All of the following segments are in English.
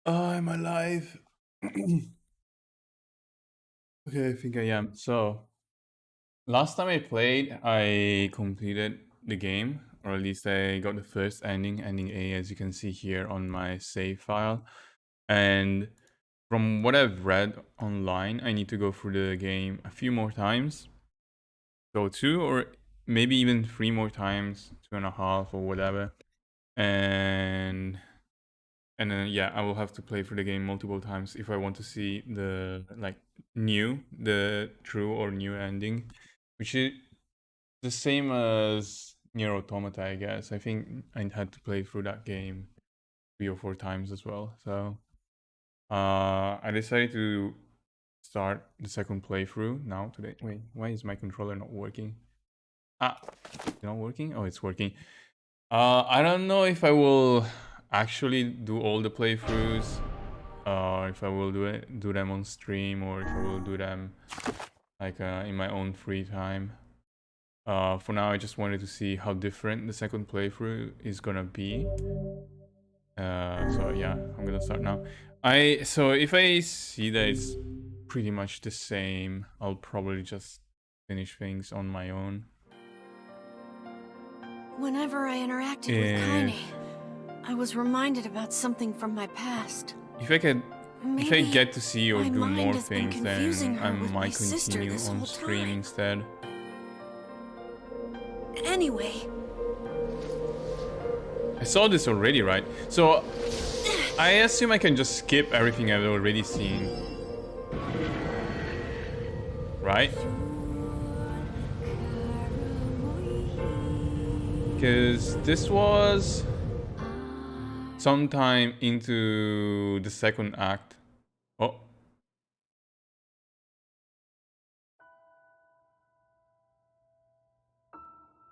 I'm alive. Okay, I think I am. So, last time I played, I completed the game, or at least I got the first ending, ending A, as you can see here on my save file. And from what I've read online, I need to go through the game a few more times. So, two or maybe even three more times, 2.5 or whatever. And then yeah, I will have to play through the game multiple times if I want to see the the true or new ending, which is the same as Nier Automata, I guess. I think I had to play through that game 3 or 4 times as well. So I decided to start the second playthrough now today. Wait, why is my controller not working? It's not working? Oh, it's working. I don't know if I will actually do all the playthroughs, if I will do them on stream, or if I will do them like in my own free time. For now, I just wanted to see how different the second playthrough is gonna be. So yeah, I'm gonna start now. So if I see that it's pretty much the same, I'll probably just finish things on my own. Whenever I interacted with Kaine, I was reminded about something from my past. If I get to see or do more has been things, confusing then I her with my might sister continue this on whole stream time. instead. Anyway, I saw this already, right? So I assume I can just skip everything I've already seen. Right? Because this was sometime into the second act. Oh.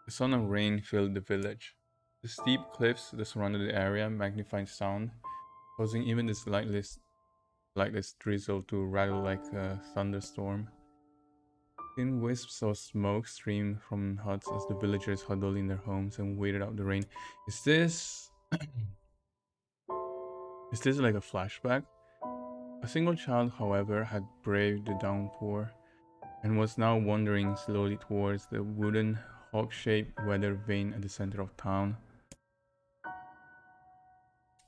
The sun and rain filled the village. The steep cliffs that surrounded the area magnified sound, causing even the slightest drizzle to rattle like a thunderstorm. Thin wisps of smoke streamed from huts as the villagers huddled in their homes and waited out the rain. Is this... is this like a flashback? A single child, however, had braved the downpour and was now wandering slowly towards the wooden, hawk-shaped weather vane at the center of town.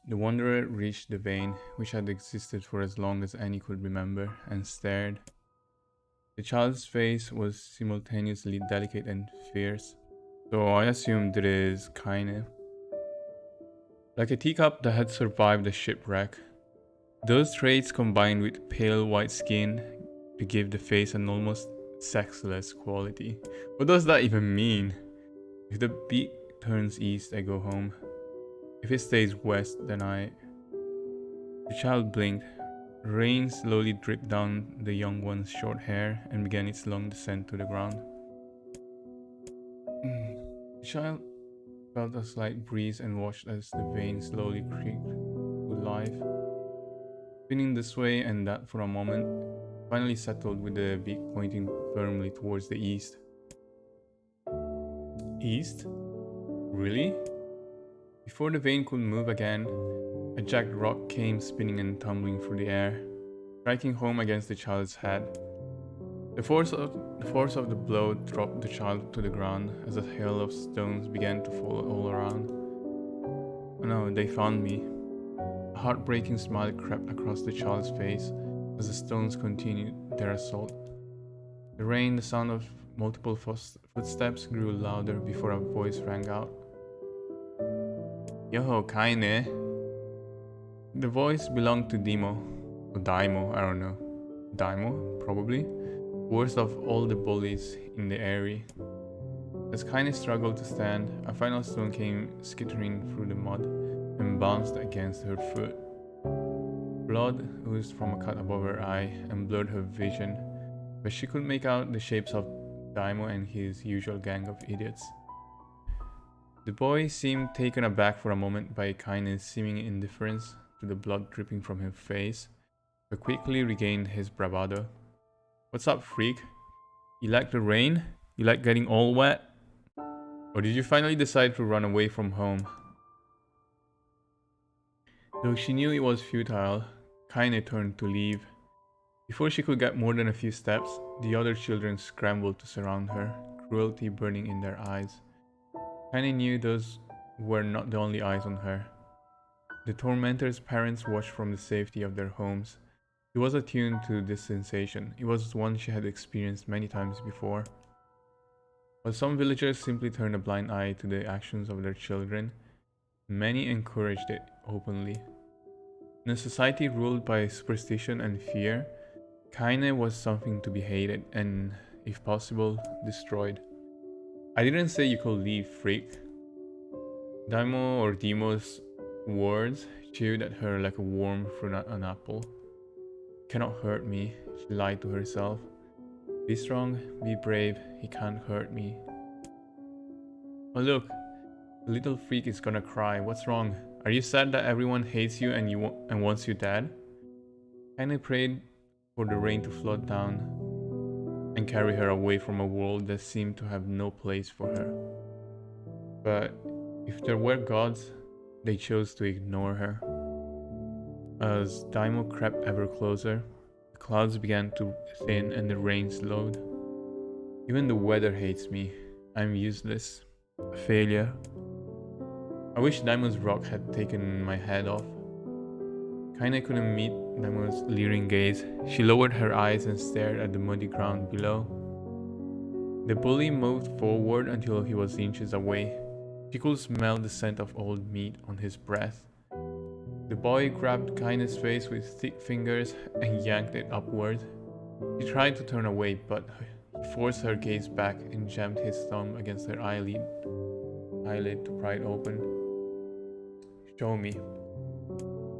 The wanderer reached the vein, which had existed for as long as Annie could remember, and stared. The child's face was simultaneously delicate and fierce, so I assumed it is Kaine. Like a teacup that had survived a shipwreck, those traits combined with pale white skin to give the face an almost sexless quality. What does that even mean? If the beak turns east, I go home. If it stays west, then I... The child blinked. Rain slowly dripped down the young one's short hair and began its long descent to the ground. The child felt a slight breeze and watched as the vein slowly creaked to life, spinning this way and that for a moment, finally settled with the beak pointing firmly towards the east. East? Really? Before the vein could move again, a jagged rock came spinning and tumbling through the air, striking home against the child's head. The force of the blow dropped the child to the ground as a hail of stones began to fall all around. Oh no, they found me. A heartbreaking smile crept across the child's face as the stones continued their assault. The rain, the sound of multiple footsteps grew louder before a voice rang out. Yoho, Kaine. The voice belonged to Dimo. Or Daimo, I don't know. Daimo, probably. Worst of all the bullies in the area. As Kaine struggled to stand, a final stone came skittering through the mud and bounced against her foot. Blood oozed from a cut above her eye and blurred her vision, but she could make out the shapes of Daimo and his usual gang of idiots. The boy seemed taken aback for a moment by Kaine's seeming indifference to the blood dripping from her face, but quickly regained his bravado. What's up, freak? You like the rain? You like getting all wet? Or did you finally decide to run away from home? Though she knew it was futile, Kaine turned to leave. Before she could get more than a few steps, the other children scrambled to surround her, cruelty burning in their eyes. Kaine knew those were not the only eyes on her. The tormentor's parents watched from the safety of their homes. She was attuned to this sensation. It was one she had experienced many times before. While some villagers simply turned a blind eye to the actions of their children, many encouraged it openly. In a society ruled by superstition and fear, Kaine was something to be hated and, if possible, destroyed. I didn't say you could leave, freak. Daimo or Demo's words chewed at her like a worm through an apple. Cannot hurt me, she lied to herself. Be strong, be brave, he can't hurt me. Oh look, the little freak is gonna cry. What's wrong? Are you sad that everyone hates you and wants you dead? Kaine prayed for the rain to flood down and carry her away from a world that seemed to have no place for her. But if there were gods, they chose to ignore her. As Daimo crept ever closer, the clouds began to thin and the rain slowed. Even the weather hates me. I'm useless. A failure. I wish Daimo's rock had taken my head off. Kaine couldn't meet Daimo's leering gaze. She lowered her eyes and stared at the muddy ground below. The bully moved forward until he was inches away. She could smell the scent of old meat on his breath. The boy grabbed Kaine's face with thick fingers and yanked it upward. She tried to turn away, but he forced her gaze back and jammed his thumb against her eyelid to pry it open. Show me.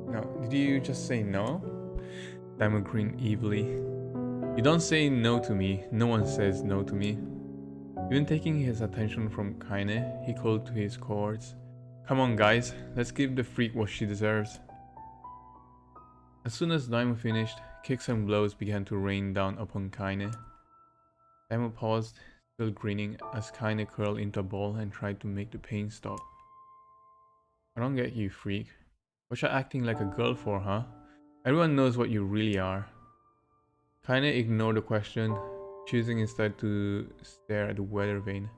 No, did you just say no? Daimo grinned evilly. You don't say no to me. No one says no to me. Even taking his attention from Kaine, he called to his cohorts. Come on guys, let's give the freak what she deserves. As soon as Daimo finished, kicks and blows began to rain down upon Kaine. Daimo paused, still grinning, as Kaine curled into a ball and tried to make the pain stop. I don't get you, freak. What you acting like a girl for, huh? Everyone knows what you really are. Kaine ignored the question, choosing instead to stare at the weather vane.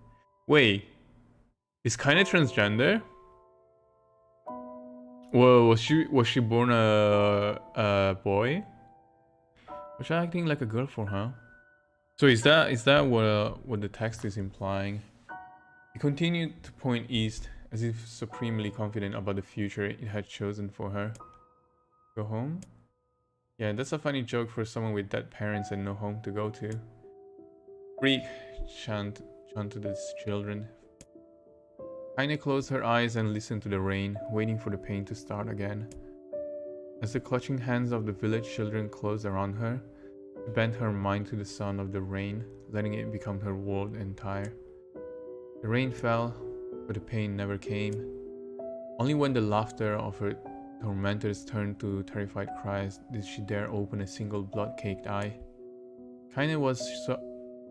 Wait, is Kaine transgender? Whoa, was she born a boy? Was she acting like a girl for, huh? So is that what the text is implying? He continued to point east, as if supremely confident about the future it had chosen for her. Go home? Yeah, that's a funny joke for someone with dead parents and no home to go to. Freak, chanted his children. Kaine closed her eyes and listened to the rain, waiting for the pain to start again. As the clutching hands of the village children closed around her, she bent her mind to the sound of the rain, letting it become her world entire. The rain fell, but the pain never came. Only when the laughter of her tormentors turned to terrified cries did she dare open a single blood-caked eye. Kaine was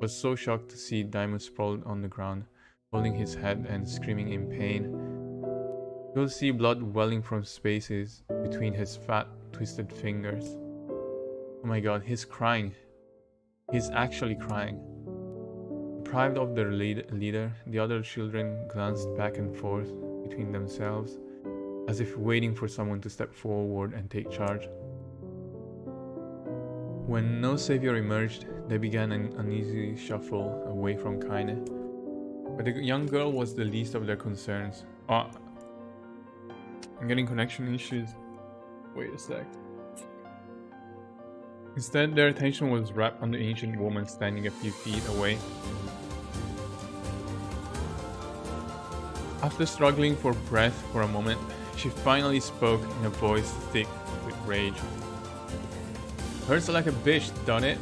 so shocked to see Daimo sprawled on the ground, holding his head and screaming in pain. You could see blood welling from spaces between his fat, twisted fingers. Oh my god, he's crying. He's actually crying. Deprived of their leader, the other children glanced back and forth between themselves, as if waiting for someone to step forward and take charge. When no savior emerged, they began an uneasy shuffle away from Kaine. But the young girl was the least of their concerns. Oh, I'm getting connection issues. Wait a sec. Instead, their attention was wrapped on the ancient woman standing a few feet away. After struggling for breath for a moment, she finally spoke in a voice thick with rage. Hurts like a bitch, don't it?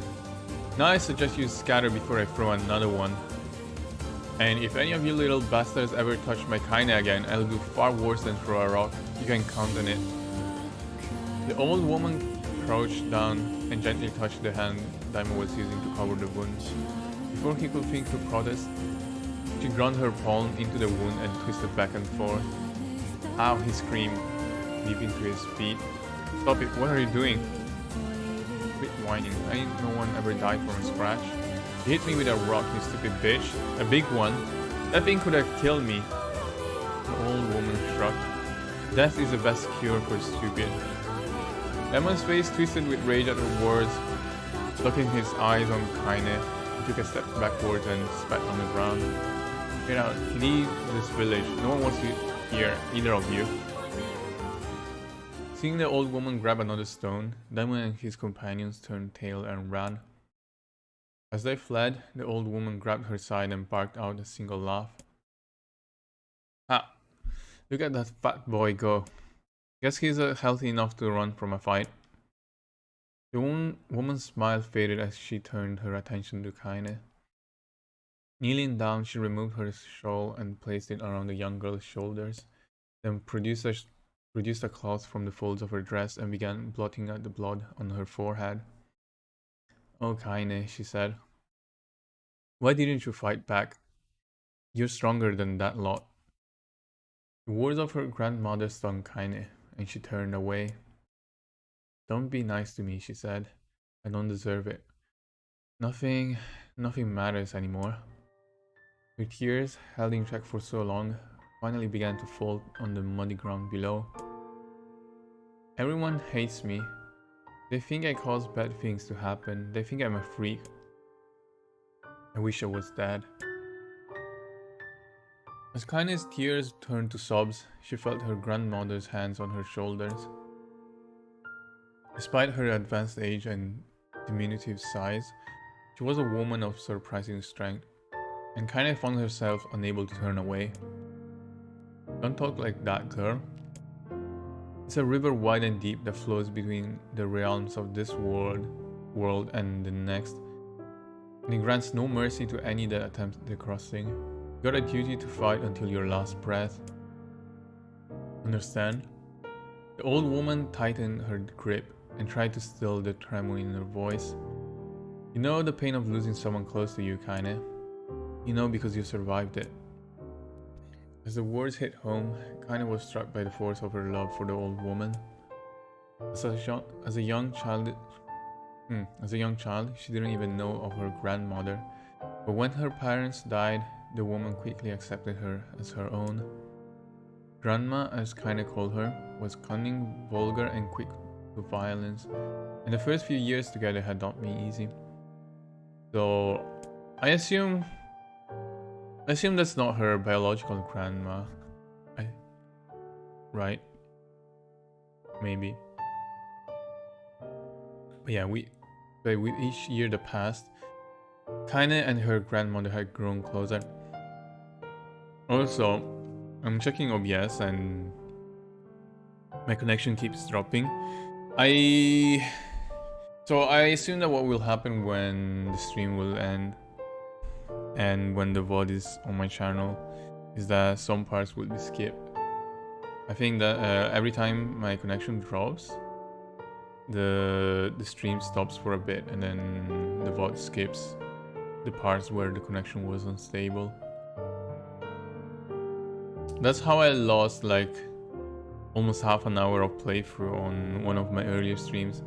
Now I suggest you scatter before I throw another one. And if any of you little bastards ever touch my Kaine again, I'll do far worse than throw a rock. You can count on it. The old woman crouched down and gently touched the hand Daimo was using to cover the wound. Before he could think to protest, she ground her palm into the wound and twisted back and forth. Ow, he screamed. leaping to his feet. Stop it, what are you doing? Quit whining. Ain't no one ever died from a scratch. You hit me with a rock, you stupid bitch. A big one. That thing could have killed me. The old woman shrugged. Death is the best cure for stupid. Lemon's face twisted with rage at her words. Looking his eyes on Kaine, he took a step backwards and spat on the ground. Get out, leave this village. No one wants you here, either of you. Seeing the old woman grab another stone, Diamond and his companions turned tail and ran. As they fled, the old woman grabbed her side and barked out a single laugh. Ha! Look at that fat boy go. Guess he's healthy enough to run from a fight. The woman's smile faded as she turned her attention to Kaine. Kneeling down, she removed her shawl and placed it around the young girl's shoulders, then produced a cloth from the folds of her dress and began blotting out the blood on her forehead. Oh, Kaine, she said. Why didn't you fight back? You're stronger than that lot. The words of her grandmother stung Kaine, and she turned away. Don't be nice to me, she said. I don't deserve it. Nothing matters anymore. Her tears, held in check for so long, finally began to fall on the muddy ground below. Everyone hates me. They think I cause bad things to happen. They think I'm a freak. I wish I was dead. As Kaine's tears turned to sobs, she felt her grandmother's hands on her shoulders. Despite her advanced age and diminutive size, she was a woman of surprising strength, and Kaine found herself unable to turn away. Don't talk like that, girl. It's a river wide and deep that flows between the realms of this world and the next, and it grants no mercy to any that attempts the crossing. You got a duty to fight until your last breath. Understand? The old woman tightened her grip and tried to still the tremor in her voice. You know the pain of losing someone close to you, Kaine. You know because you survived it. As the words hit home, Kaine was struck by the force of her love for the old woman. As a young child, she didn't even know of her grandmother, but when her parents died, the woman quickly accepted her as her own. Grandma, as Kaine called her, was cunning, vulgar, and quick to violence, and the first few years together had not been easy. So, I assume that's not her biological grandma, right? Maybe. But yeah, with each year that passed, Kaine and her grandmother had grown closer. Also, I'm checking OBS and my connection keeps dropping. So I assume that what will happen when the stream will end and when the VOD is on my channel is that some parts will be skipped. I think that every time my connection drops, the stream stops for a bit and then the VOD skips the parts where the connection was unstable. That's how I lost like almost half an hour of playthrough on one of my earlier streams.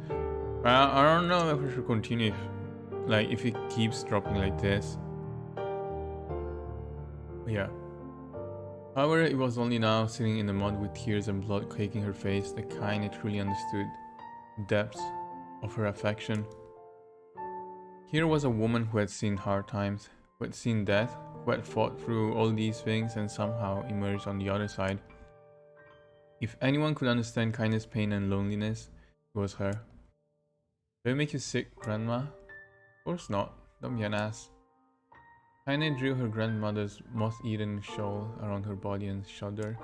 I don't know if I should continue if it keeps dropping like this. But yeah. However, it was only now, sitting in the mud with tears and blood caking her face, that Kaine truly understood the depths of her affection. Here was a woman who had seen hard times, who had seen death, who had fought through all these things and somehow emerged on the other side. If anyone could understand Kaine's pain and loneliness, it was her. Did it make you sick, Grandma? Of course not. Don't be an ass. Kaine drew her grandmother's moth-eaten shawl around her body and shuddered.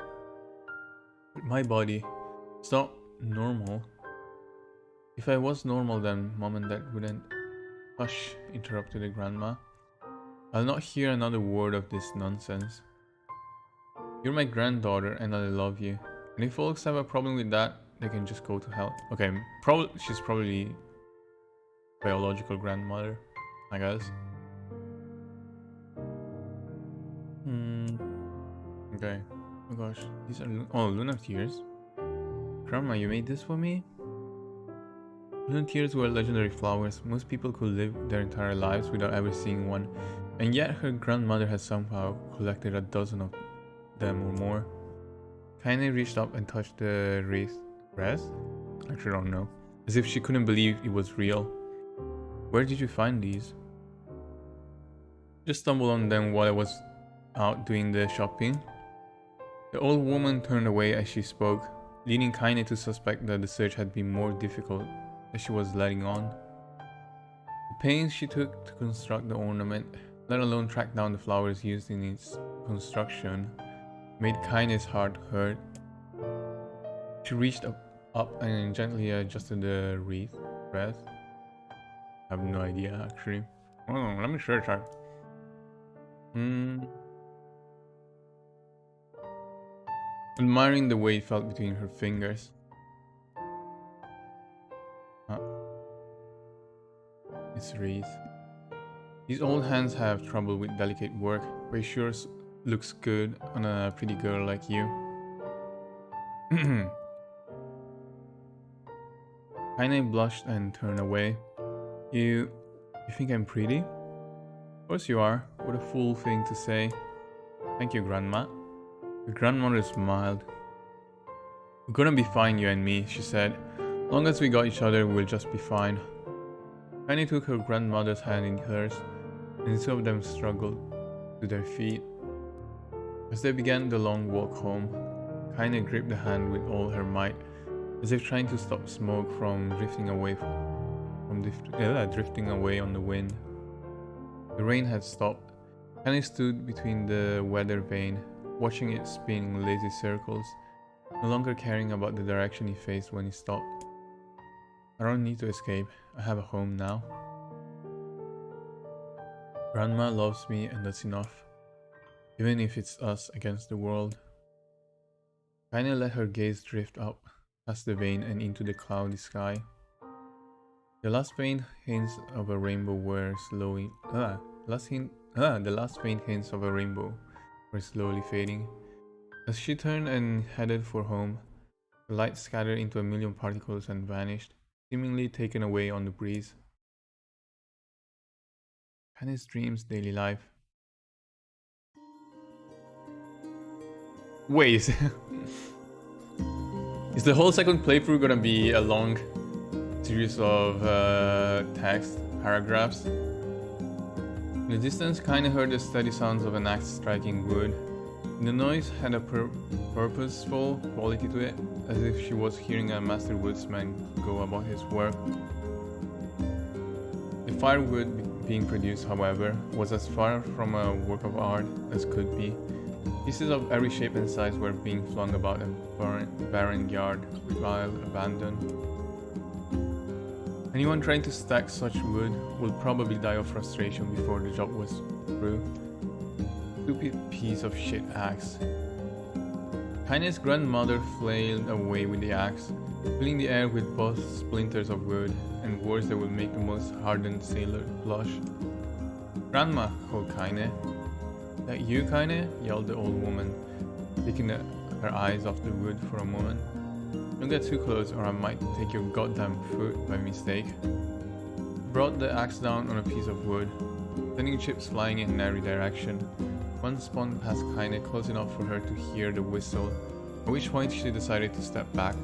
But my body, it's not normal. If I was normal, then Mom and Dad wouldn't. Hush, interrupted the grandma. I'll not hear another word of this nonsense. You're my granddaughter and I love you. And if folks have a problem with that, they can just go to hell. Okay, she's probably biological grandmother, I guess. Okay. Oh gosh, these are Lunar tears. Grandma, you made this for me? Volunteers were legendary flowers. Most people could live their entire lives without ever seeing one, and yet her grandmother had somehow collected a dozen of them or more. Kaine reached up and touched the wreath. Breast? Actually, I don't know. As if she couldn't believe it was real. Where did you find these? Just stumbled on them while I was out doing the shopping. The old woman turned away as she spoke, leading Kaine to suspect that the search had been more difficult than she was letting on. The pains she took to construct the ornament, let alone track down the flowers used in its construction, made Kaine's heart hurt. She reached up and gently adjusted the wreath. Breath? I have no idea actually. Oh, let me search that. Admiring the way it felt between her fingers. It's wreath. These old hands have trouble with delicate work, but it sure looks good on a pretty girl like you. Kaine blushed and turned away. You think I'm pretty? Of course you are. What a fool thing to say. Thank you, Grandma. The grandmother smiled. We're gonna be fine, you and me, she said. Long as we got each other, we'll just be fine. Kaine took her grandmother's hand in hers, and the two of them struggled to their feet. As they began the long walk home, Kaine gripped the hand with all her might, as if trying to stop smoke from drifting away on the wind. The rain had stopped. Kaine stood between the weather vane, watching it spin in lazy circles, no longer caring about the direction he faced when he stopped. I don't need to escape. I have a home now. Grandma loves me, and that's enough, even if it's us against the world. Kaine let her gaze drift up past the vane and into the cloudy sky. The last faint hints of a rainbow were slowly fading. As she turned and headed for home, the light scattered into a million particles and vanished, seemingly taken away on the breeze. Kaine's dreams, daily life. Wait, is the whole second playthrough gonna be a long series of text paragraphs? In the distance, Kaine heard the steady sounds of an axe striking wood. The noise had a purposeful quality to it, as if she was hearing a master woodsman go about his work. The firewood being produced, however, was as far from a work of art as could be. Pieces of every shape and size were being flung about a barren yard, while abandoned. Anyone trying to stack such wood would probably die of frustration before the job was through. Stupid piece of shit axe. Kaine's grandmother flailed away with the axe, filling the air with both splinters of wood and words that would make the most hardened sailor blush. Grandma, called Kaine. That you, Kaine? Yelled the old woman, taking her eyes off the wood for a moment. Don't get too close or I might take your goddamn foot by mistake. He brought the axe down on a piece of wood, sending chips flying in every direction. One spun past Kaine close enough for her to hear the whistle, at which point she decided to step back.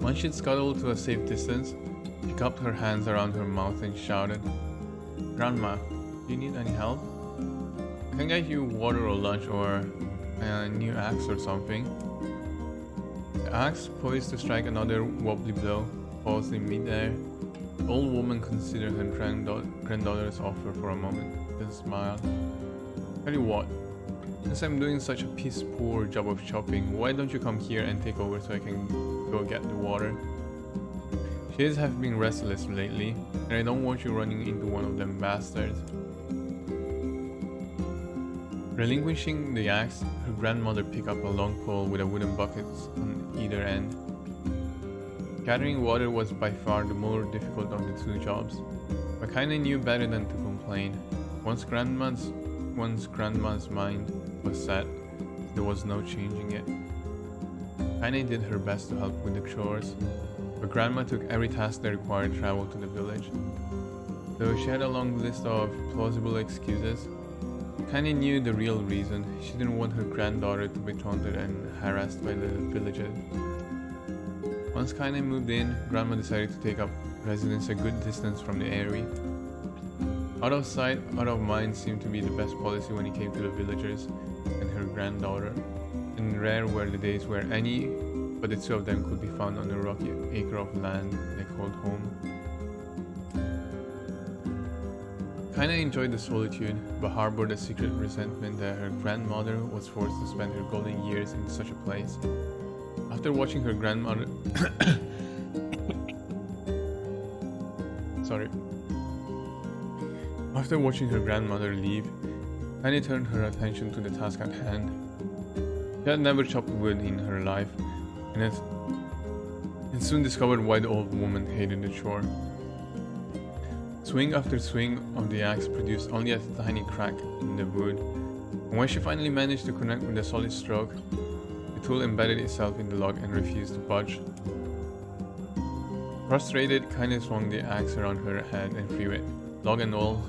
Once she'd scuttled to a safe distance, she cupped her hands around her mouth and shouted, Grandma, do you need any help? I can get you water or lunch or a new axe or something. The axe, poised to strike another wobbly blow, paused in midair. The old woman considered her granddaughter's offer for a moment, then smiled. Tell you what, since I'm doing such a piss-poor job of chopping, why don't you come here and take over so I can go get the water? Shades have been restless lately, and I don't want you running into one of them bastards. Relinquishing the axe, her grandmother picked up a long pole with a wooden bucket on either end. Gathering water was by far the more difficult of the two jobs, but Kaine knew better than to complain. Once grandma's mind was set, there was no changing it. Kaine did her best to help with the chores, but Grandma took every task that required travel to the village. Though she had a long list of plausible excuses, Kaine knew the real reason. She didn't want her granddaughter to be taunted and harassed by the villagers. Once Kaine moved in, Grandma decided to take up residence a good distance from the area. Out of sight, out of mind seemed to be the best policy when it came to the villagers and her granddaughter, and rare were the days where any but the two of them could be found on the rocky acre of land they called home. Kaine enjoyed the solitude, but harbored a secret resentment that her grandmother was forced to spend her golden years in such a place. After watching her grandmother After watching her grandmother leave, Kaine turned her attention to the task at hand. She had never chopped wood in her life, and soon discovered why the old woman hated the chore. Swing after swing of the axe produced only a tiny crack in the wood, and when she finally managed to connect with a solid stroke, the tool embedded itself in the log and refused to budge. Frustrated, Kaine swung the axe around her head and threw it, log and all,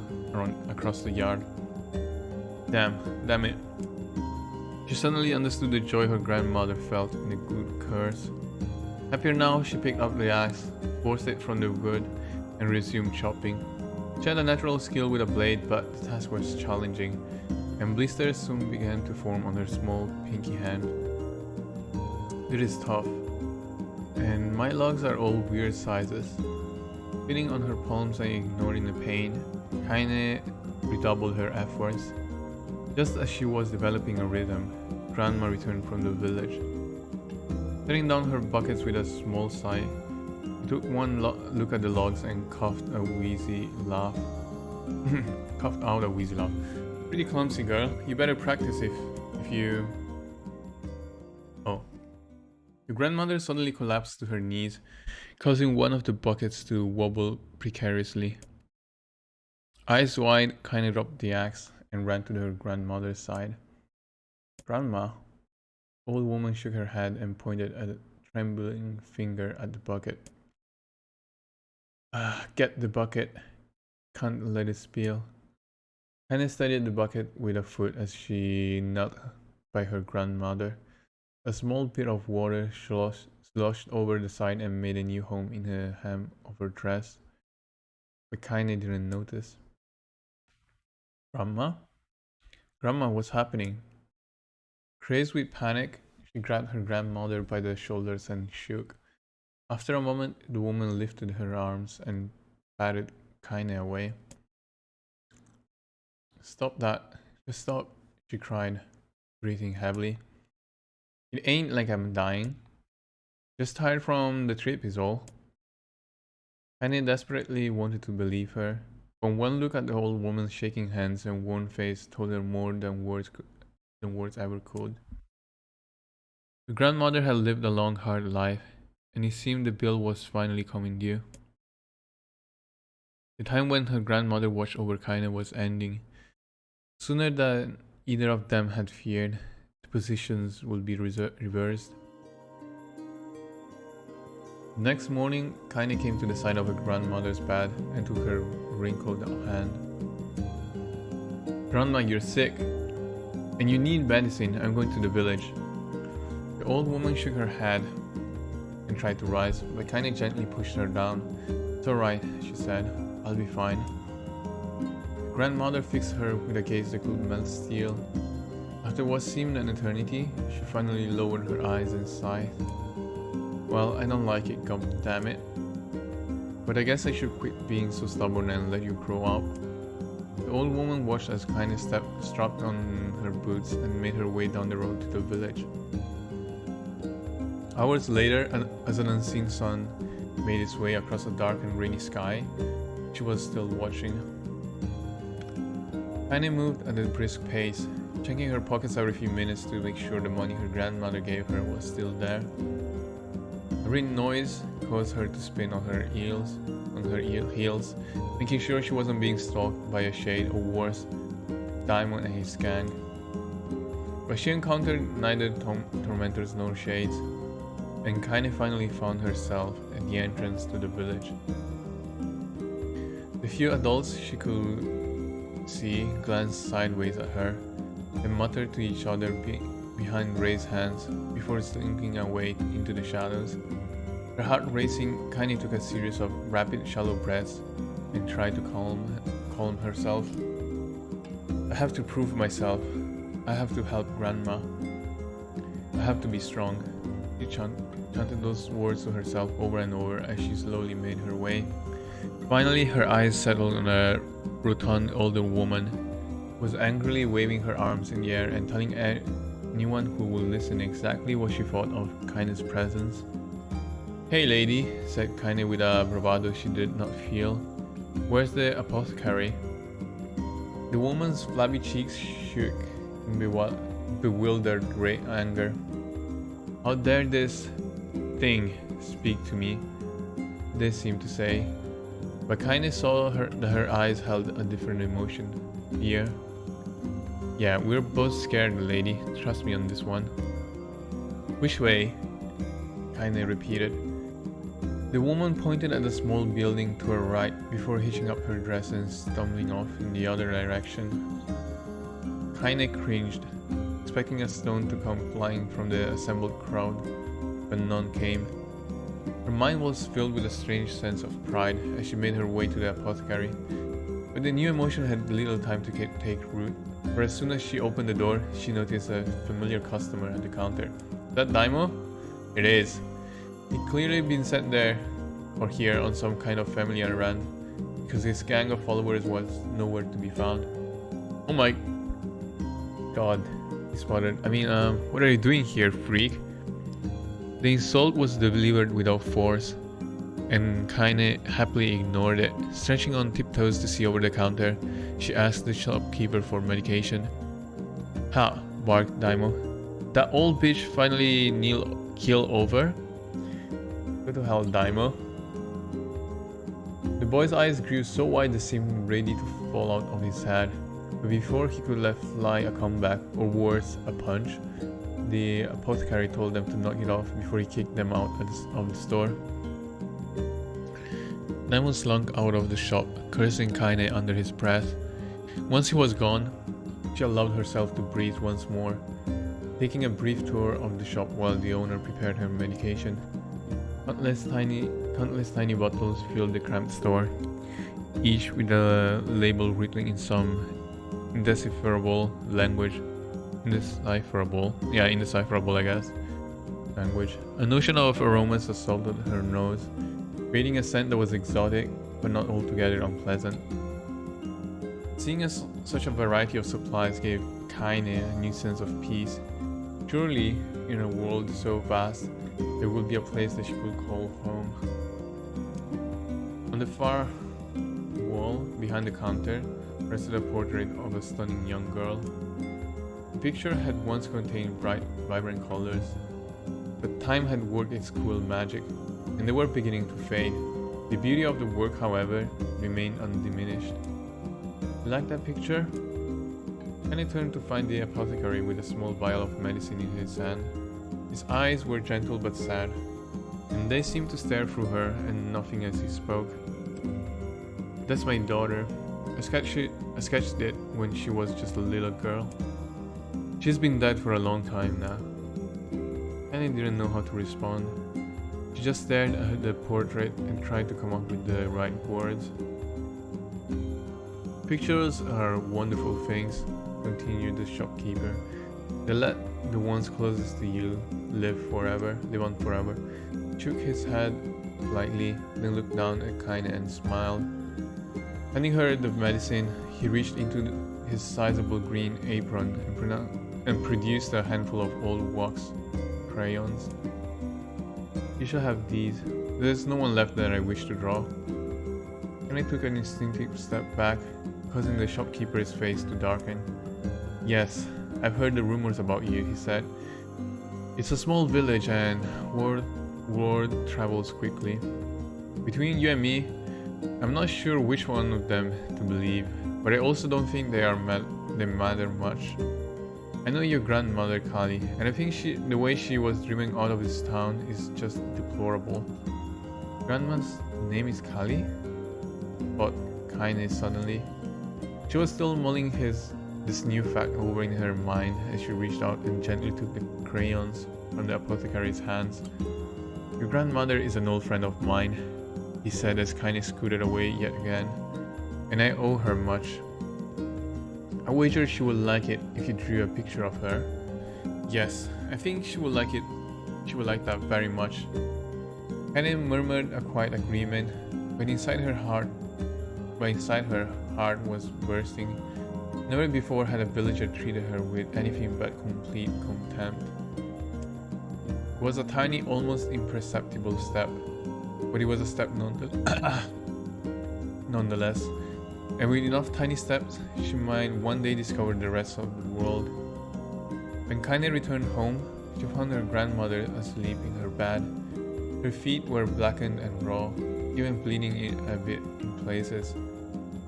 across the yard. Damn it. She suddenly understood the joy her grandmother felt in the good curse. Happier now, she picked up the axe, forced it from the wood, and resumed chopping. She had a natural skill with a blade, but the task was challenging, and blisters soon began to form on her small, pinky hand. It is tough, and my logs are all weird sizes. Feeling on her palms and ignoring the pain, Kaine redoubled her efforts. Just as she was developing a rhythm, Grandma returned from the village. Setting down her buckets with a small sigh, she took one look at the logs and coughed out a wheezy laugh. Pretty clumsy, girl. You better practice if you... Oh. The grandmother suddenly collapsed to her knees, causing one of the buckets to wobble precariously. Eyes wide, Kaine dropped the axe and ran to her grandmother's side. Grandma? The old woman shook her head and pointed a trembling finger at the bucket. Get the bucket. Can't let it spill. Kaine steadied the bucket with a foot as she knelt by her grandmother. A small bit of water sloshed over the side and made a new home in the hem of her dress. But Kaine didn't notice. Grandma? Grandma, what's happening? Crazed with panic, she grabbed her grandmother by the shoulders and shook. After a moment, the woman lifted her arms and patted Kaine away. Stop that. Just stop, she cried, breathing heavily. It ain't like I'm dying. Just tired from the trip is all. Kaine desperately wanted to believe her, but one look at the old woman's shaking hands and worn face told her more than words ever could. The grandmother had lived a long, hard life, and it seemed the bill was finally coming due. The time when her grandmother watched over Kaine was ending. Sooner than either of them had feared, the positions would be reversed. Next morning, Kaine came to the side of her grandmother's bed and took her wrinkled hand. Grandma, you're sick, and you need medicine. I'm going to the village. The old woman shook her head and tried to rise, but Kaine gently pushed her down. It's alright, she said. I'll be fine. Grandmother fixed her with a gaze that could melt steel. After what seemed an eternity, she finally lowered her eyes and sighed. Well, I don't like it, god damn it. But I guess I should quit being so stubborn and let you grow up. The old woman watched as Kaine strapped on her boots and made her way down the road to the village. Hours later, as an unseen sun made its way across a dark and rainy sky, she was still watching. Kaine moved at a brisk pace, checking her pockets every few minutes to make sure the money her grandmother gave her was still there. Every noise caused her to spin on her heels, making sure she wasn't being stalked by a shade or worse, Diamond and his gang. But she encountered neither tormentors nor shades. and Kaine finally found herself at the entrance to the village. The few adults she could see glanced sideways at her and muttered to each other behind raised hands before slinking away into the shadows. Her heart racing, Kaine took a series of rapid, shallow breaths and tried to calm herself. I have to prove myself. I have to help Grandma. I have to be strong. She chanted those words to herself over and over as she slowly made her way. Finally, her eyes settled on a rotund older woman who was angrily waving her arms in the air and telling anyone who would listen exactly what she thought of Kaine's presence. "Hey lady," said Kaine with a bravado she did not feel. "Where's the apothecary?" The woman's flabby cheeks shook in bewildered anger. "How dare this thing speak to me?" they seemed to say. But Kaine saw that her eyes held a different emotion. Fear. "Yeah, we're both scared, lady. Trust me on this one." "Which way?" Kaine repeated. The woman pointed at the small building to her right before hitching up her dress and stumbling off in the other direction. Kaine cringed, expecting a stone to come flying from the assembled crowd, but none came. Her mind was filled with a strange sense of pride as she made her way to the apothecary, but the new emotion had little time to take root, for as soon as she opened the door, she noticed a familiar customer at the counter. "Is that Daimo?" "It is." He'd clearly been sent there, or here, on some kind of family errand, because his gang of followers was nowhere to be found. "Oh my god," he sputtered. What are you doing here, freak?" The insult was delivered without force, and Kaine happily ignored it. Stretching on tiptoes to see over the counter, she asked the shopkeeper for medication. "Ha," barked Daimo. "That old bitch finally keel over?" "Go to hell, Daimo." The boy's eyes grew so wide they seemed ready to fall out of his head, but before he could let fly a comeback, or worse, a punch, the apothecary told them to knock it off before he kicked them out of the store. Daimo slunk out of the shop, cursing Kaine under his breath. Once he was gone, she allowed herself to breathe once more, taking a brief tour of the shop while the owner prepared her medication. Countless tiny bottles filled the cramped store, each with a label written in some indecipherable language. Indecipherable, I guess. Language. A notion of aromas assaulted her nose, creating a scent that was exotic, but not altogether unpleasant. Seeing as such a variety of supplies gave Kaine a new sense of peace. Surely, in a world so vast, there would be a place that she could call home. On the far wall, behind the counter, rested a portrait of a stunning young girl. The picture had once contained bright, vibrant colors, but time had worked its cruel magic, and they were beginning to fade. The beauty of the work, however, remained undiminished. "You like that picture?" Kaine turned to find the apothecary with a small vial of medicine in his hand. His eyes were gentle but sad, and they seemed to stare through her and nothing as he spoke. "That's my daughter. I sketched it when she was just a little girl. She's been dead for a long time now." Kaine didn't know how to respond. She just stared at the portrait and tried to come up with the right words. "Pictures are wonderful things," continued the shopkeeper. "They let the ones closest to you live on forever." He shook his head lightly, then looked down at Kaine and smiled. Handing her the medicine, he reached into his sizable green apron and produced a handful of old wax crayons. "You shall have these. There's no one left that I wish to draw." And I took an instinctive step back, causing the shopkeeper's face to darken. "Yes, I've heard the rumors about you," he said. "It's a small village and word travels quickly. Between you and me, I'm not sure which one of them to believe, but I also don't think they matter much. I know your grandmother, Kali, and I think the way she was driven out of this town is just deplorable. Grandma's name is Kali? Thought Kaine suddenly. She was still mulling this new fact over in her mind as she reached out and gently took the crayons from the apothecary's hands. Your grandmother is an old friend of mine, he said as Kaine scooted away yet again, and I owe her much. I wager she would like it if you drew a picture of her. Yes, I think she would like it. She would like that very much. Kaine murmured a quiet agreement, but inside her heart was bursting. Never before had a villager treated her with anything but complete contempt. It was a tiny, almost imperceptible step, but it was a step nonetheless. And with enough tiny steps, she might one day discover the rest of the world. When Kaine returned home, she found her grandmother asleep in her bed. Her feet were blackened and raw, even bleeding a bit in places,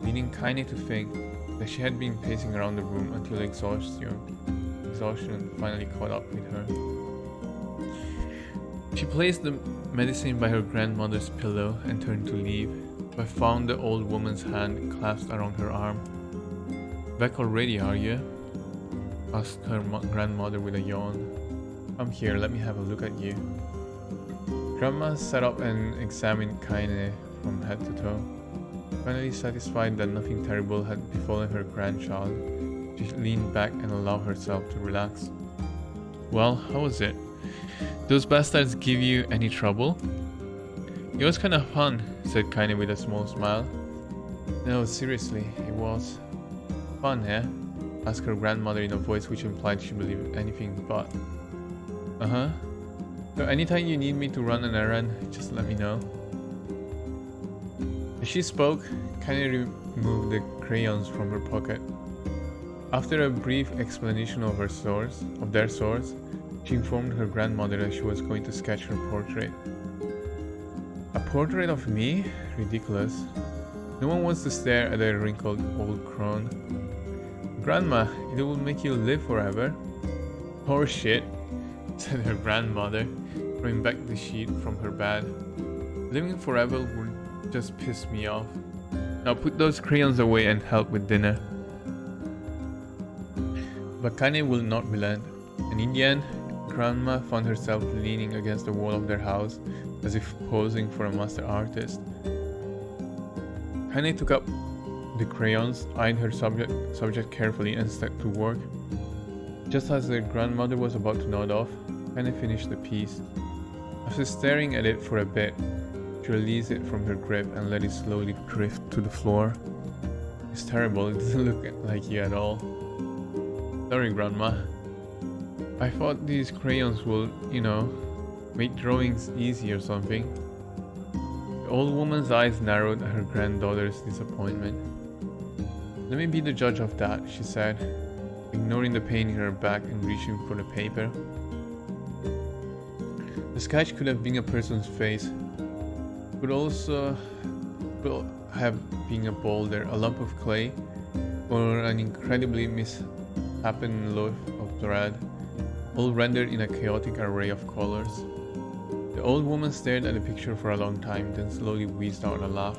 leading Kaine to think that she had been pacing around the room until exhaustion finally caught up with her. She placed the medicine by her grandmother's pillow and turned to leave, but found the old woman's hand clasped around her arm. "Back already, are you?" asked her grandmother with a yawn. "Come here, let me have a look at you." Grandma sat up and examined Kaine from head to toe. Finally satisfied that nothing terrible had befallen her grandchild, she leaned back and allowed herself to relax. "Well, how was it? Those bastards give you any trouble?" "It was kind of fun," said Kaine with a small smile. "No, seriously, it was." "Fun, eh?" asked her grandmother in a voice which implied she believed anything but. "Uh-huh. So anytime you need me to run an errand, just let me know." As she spoke, Kaine removed the crayons from her pocket. After a brief explanation of their source, she informed her grandmother that she was going to sketch her portrait. "A portrait of me? Ridiculous. No one wants to stare at a wrinkled old crone." "Grandma, it will make you live forever." "Horseshit," said her grandmother, throwing back the sheet from her bed. "Living forever would just piss me off. Now put those crayons away and help with dinner." But Kaine will not relent, and in the end, Grandma found herself leaning against the wall of their house, as if posing for a master artist. Kaine took up the crayons, eyed her subject carefully, and set to work. Just as the grandmother was about to nod off, Kaine finished the piece. After staring at it for a bit, she released it from her grip and let it slowly drift to the floor. "It's terrible, it doesn't look like you at all." "Sorry, Grandma. I thought these crayons will, make drawings easy or something." The old woman's eyes narrowed at her granddaughter's disappointment. "Let me be the judge of that," she said, ignoring the pain in her back and reaching for the paper. The sketch could have been a person's face. Could have been a boulder, a lump of clay, or an incredibly misshapen loaf of bread, all rendered in a chaotic array of colors. The old woman stared at the picture for a long time, then slowly wheezed out a laugh.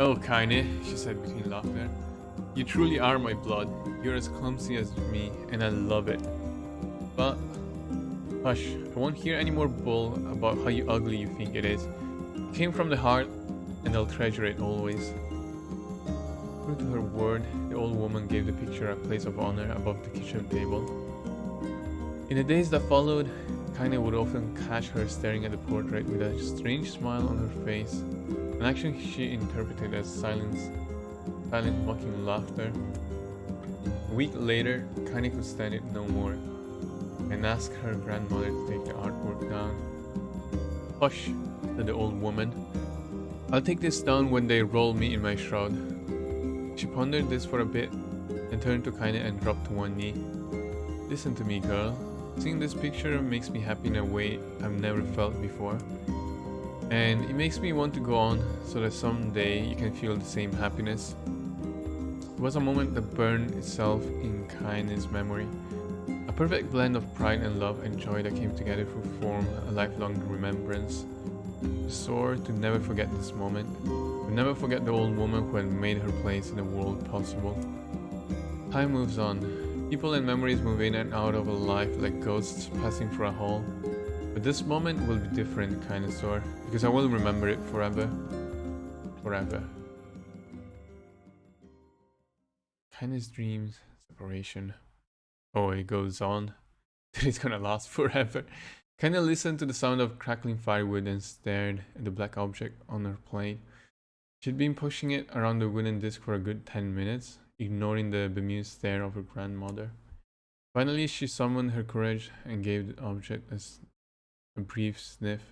"Oh, Kaine," she said between laughter, "you truly are my blood. You're as clumsy as me, and I love it. But, hush, I won't hear any more bull about how ugly you think it is. It came from the heart, and I'll treasure it always." True to her word, the old woman gave the picture a place of honor above the kitchen table. In the days that followed, Kaine would often catch her staring at the portrait with a strange smile on her face, an action she interpreted as silent mocking laughter. A week later, Kaine could stand it no more, and asked her grandmother to take the artwork down. "Hush," said the old woman. "I'll take this down when they roll me in my shroud." She pondered this for a bit, then turned to Kaine and dropped to one knee. "Listen to me, girl. Seeing this picture makes me happy in a way I've never felt before. And it makes me want to go on so that someday you can feel the same happiness. was a moment that burned itself in Kaine's memory. A perfect blend of pride and love and joy that came together to form a lifelong remembrance. She swore to never forget this moment, to never forget the old woman who had made her place in the world possible. Time moves on. People and memories move in and out of a life like ghosts passing through a hall. But this moment will be different, Kaine swore, because I will remember it forever. Forever. Kaine's dreams, separation. Oh, it goes on. That it's gonna last forever. Kaine listened to the sound of crackling firewood and stared at the black object on her plate. She'd been pushing it around the wooden disc for a good 10 minutes, ignoring the bemused stare of her grandmother. Finally, she summoned her courage and gave the object a brief sniff.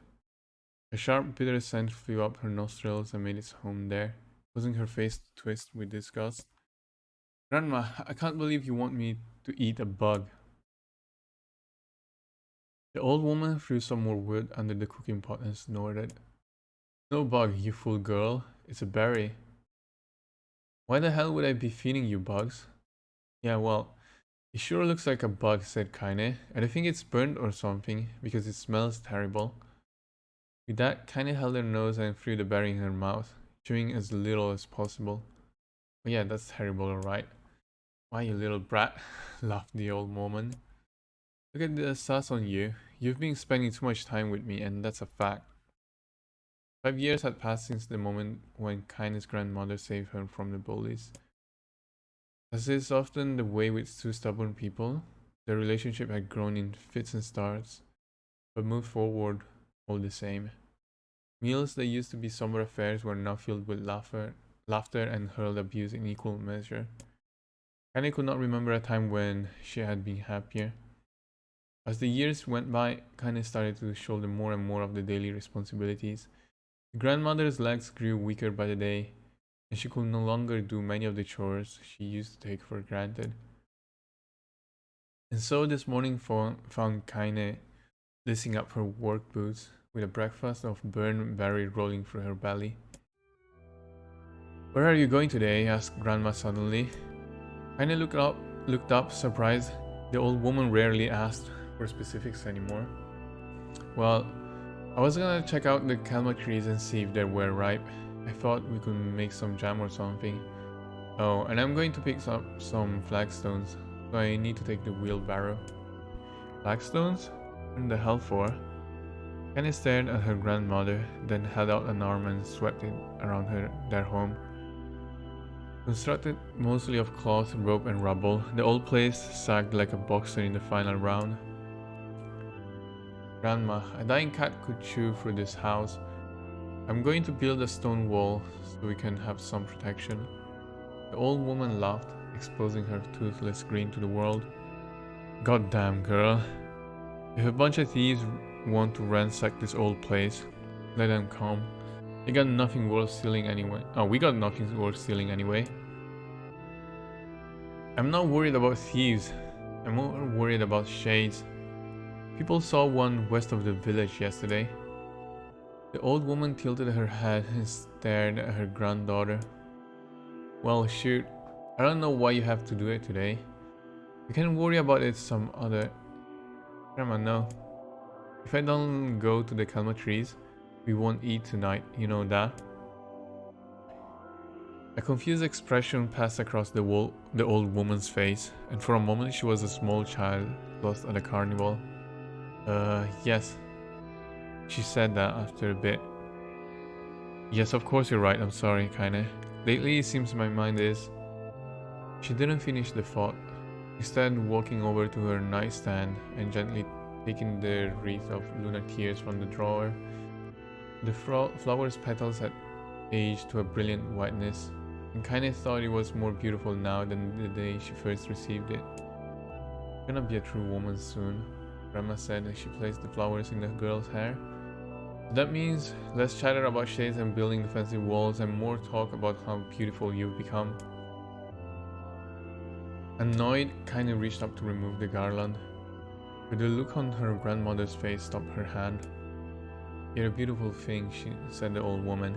A sharp, bitter scent flew up her nostrils and made its home there, causing her face to twist with disgust. Grandma, I can't believe you want me to eat a bug. The old woman threw some more wood under the cooking pot and snorted. No bug, you fool girl. It's a berry. Why the hell would I be feeding you bugs? Yeah, well, it sure looks like a bug, said Kaine, and I think it's burnt or something, because it smells terrible. With that, Kaine held her nose and threw the berry in her mouth, chewing as little as possible. Oh yeah, that's terrible, alright. Why, you little brat, laughed the old woman. Look at the sass on you. You've been spending too much time with me, and that's a fact. 5 years had passed since the moment when Kaine's grandmother saved her from the bullies. As is often the way with two stubborn people, their relationship had grown in fits and starts, but moved forward all the same. Meals that used to be somber affairs were now filled with laughter and hurled abuse in equal measure. Kaine could not remember a time when she had been happier. As the years went by, Kaine started to shoulder more and more of the daily responsibilities. The grandmother's legs grew weaker by the day, and she could no longer do many of the chores she used to take for granted. And so this morning found Kaine lacing up her work boots, with a breakfast of burned berry rolling through her belly. Where are you going today? Asked Grandma suddenly. Kaine looked up, surprised. The old woman rarely asked for specifics anymore. Well, I was gonna check out the calma trees and see if they were ripe. I thought we could make some jam or something. Oh, and I'm going to pick up some flagstones, so I need to take the wheelbarrow. Flagstones? What the hell for? Kaine stared at her grandmother, then held out an arm and swept it around their home. Constructed mostly of cloth, rope and rubble, the old place sagged like a boxer in the final round. Grandma, a dying cat could chew through this house. I'm going to build a stone wall so we can have some protection. The old woman laughed, exposing her toothless grin to the world. Goddamn, girl. If a bunch of thieves want to ransack this old place, let them come. They got nothing worth stealing anyway. Oh, we got nothing worth stealing anyway. I'm not worried about thieves. I'm more worried about shades. People saw one west of the village yesterday. The old woman tilted her head and stared at her granddaughter. Well, shoot. I don't know why you have to do it today. You can worry about it some other... Grandma, no. If I don't go to the calma trees, we won't eat tonight, you know that? A confused expression passed across the old woman's face, and for a moment she was a small child lost at a carnival. Yes. She said that after a bit. Yes, of course you're right, I'm sorry, Kaine. Lately it seems my mind is... She didn't finish the thought, instead walking over to her nightstand and gently taking the wreath of lunar tears from the drawer. The flower's petals had aged to a brilliant whiteness, and Kaine thought it was more beautiful now than the day she first received it. You're gonna be a true woman soon, Grandma said as she placed the flowers in the girl's hair. So that means less chatter about shades and building defensive walls and more talk about how beautiful you've become. Annoyed, Kaine reached up to remove the garland, but the look on her grandmother's face stopped her hand. You're a beautiful thing, said the old woman,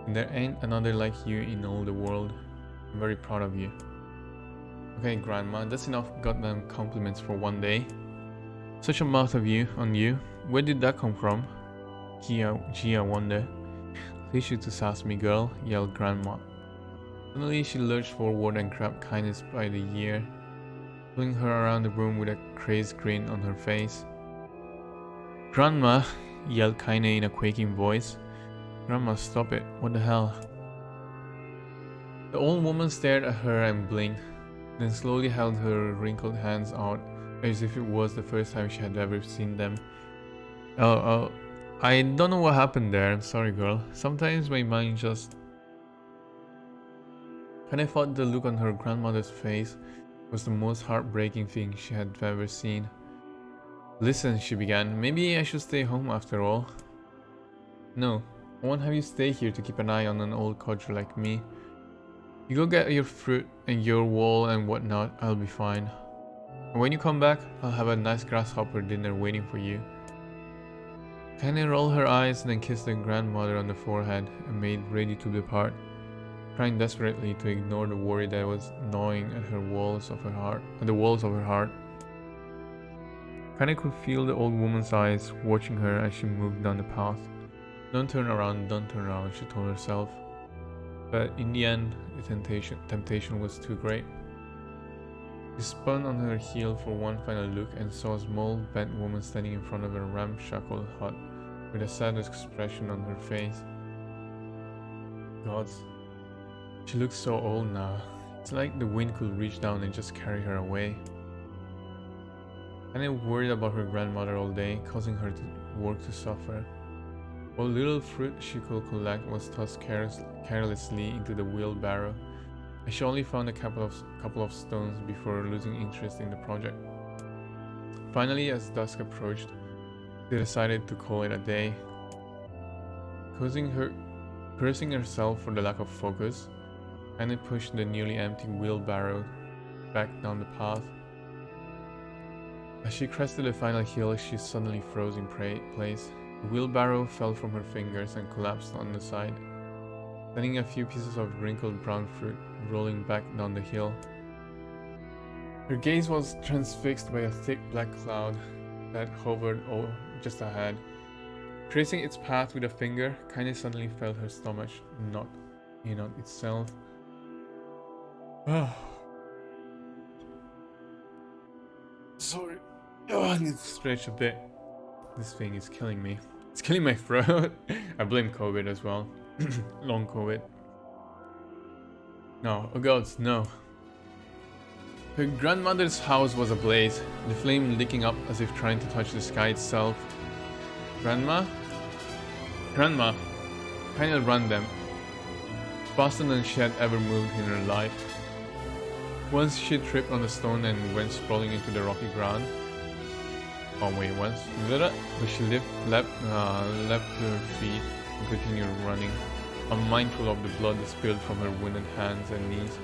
and there ain't another like you in all the world. I'm very proud of you. Okay, Grandma, that's enough goddamn compliments for one day. Such a mouth of you on you. Where did that come from? Gee, I wonder. Teach you to sass me, girl, yelled Grandma. Suddenly she lurched forward and grabbed Kindness by the ear, pulling her around the room with a crazed grin on her face. Grandma, yelled Kindness in a quaking voice. Grandma, stop it. What the hell? The old woman stared at her and blinked, then slowly held her wrinkled hands out as if it was the first time she had ever seen them. Oh, I don't know what happened there. I'm sorry, girl. Sometimes my mind just... Kinda thought the look on her grandmother's face was the most heartbreaking thing she had ever seen. Listen, she began. Maybe I should stay home after all. No, I won't have you stay here to keep an eye on an old codger like me. You go get your fruit and your wool and whatnot, I'll be fine. And when you come back, I'll have a nice grasshopper dinner waiting for you. Kinda rolled her eyes and then kissed her grandmother on the forehead and made ready to depart, trying desperately to ignore the worry that was gnawing at the walls of her heart. Kinda could feel the old woman's eyes watching her as she moved down the path. Don't turn around, she told herself. But in the end, the temptation was too great. She spun on her heel for one final look and saw a small, bent woman standing in front of a ramshackle hut with a sad expression on her face. Gods, she looks so old now. It's like the wind could reach down and just carry her away. Kinda worried about her grandmother all day, causing her to work to suffer. What little fruit she could collect was tossed carelessly into the wheelbarrow, and she only found a couple of stones before losing interest in the project. Finally, as dusk approached, they decided to call it a day. Cursing herself for the lack of focus, Annie pushed the nearly empty wheelbarrow back down the path. As she crested the final hill, she suddenly froze in place. The wheelbarrow fell from her fingers and collapsed on the side, sending a few pieces of wrinkled brown fruit rolling back down the hill. Her gaze was transfixed by a thick black cloud that hovered just ahead. Tracing its path with a finger, Kinda suddenly felt her stomach knock in on itself. Sorry. I need to stretch a bit. This thing is killing me. It's killing my throat. I blame COVID as well. Long COVID. No, oh gods, no. Her grandmother's house was ablaze, the flame licking up as if trying to touch the sky itself. Grandma? Grandma! Kinda ran them. Faster than she had ever moved in her life. Once she tripped on the stone and went sprawling into the rocky ground. Oh wait, once? But she leapt to her feet and continued running, unmindful of the blood that spilled from her wounded hands and knees.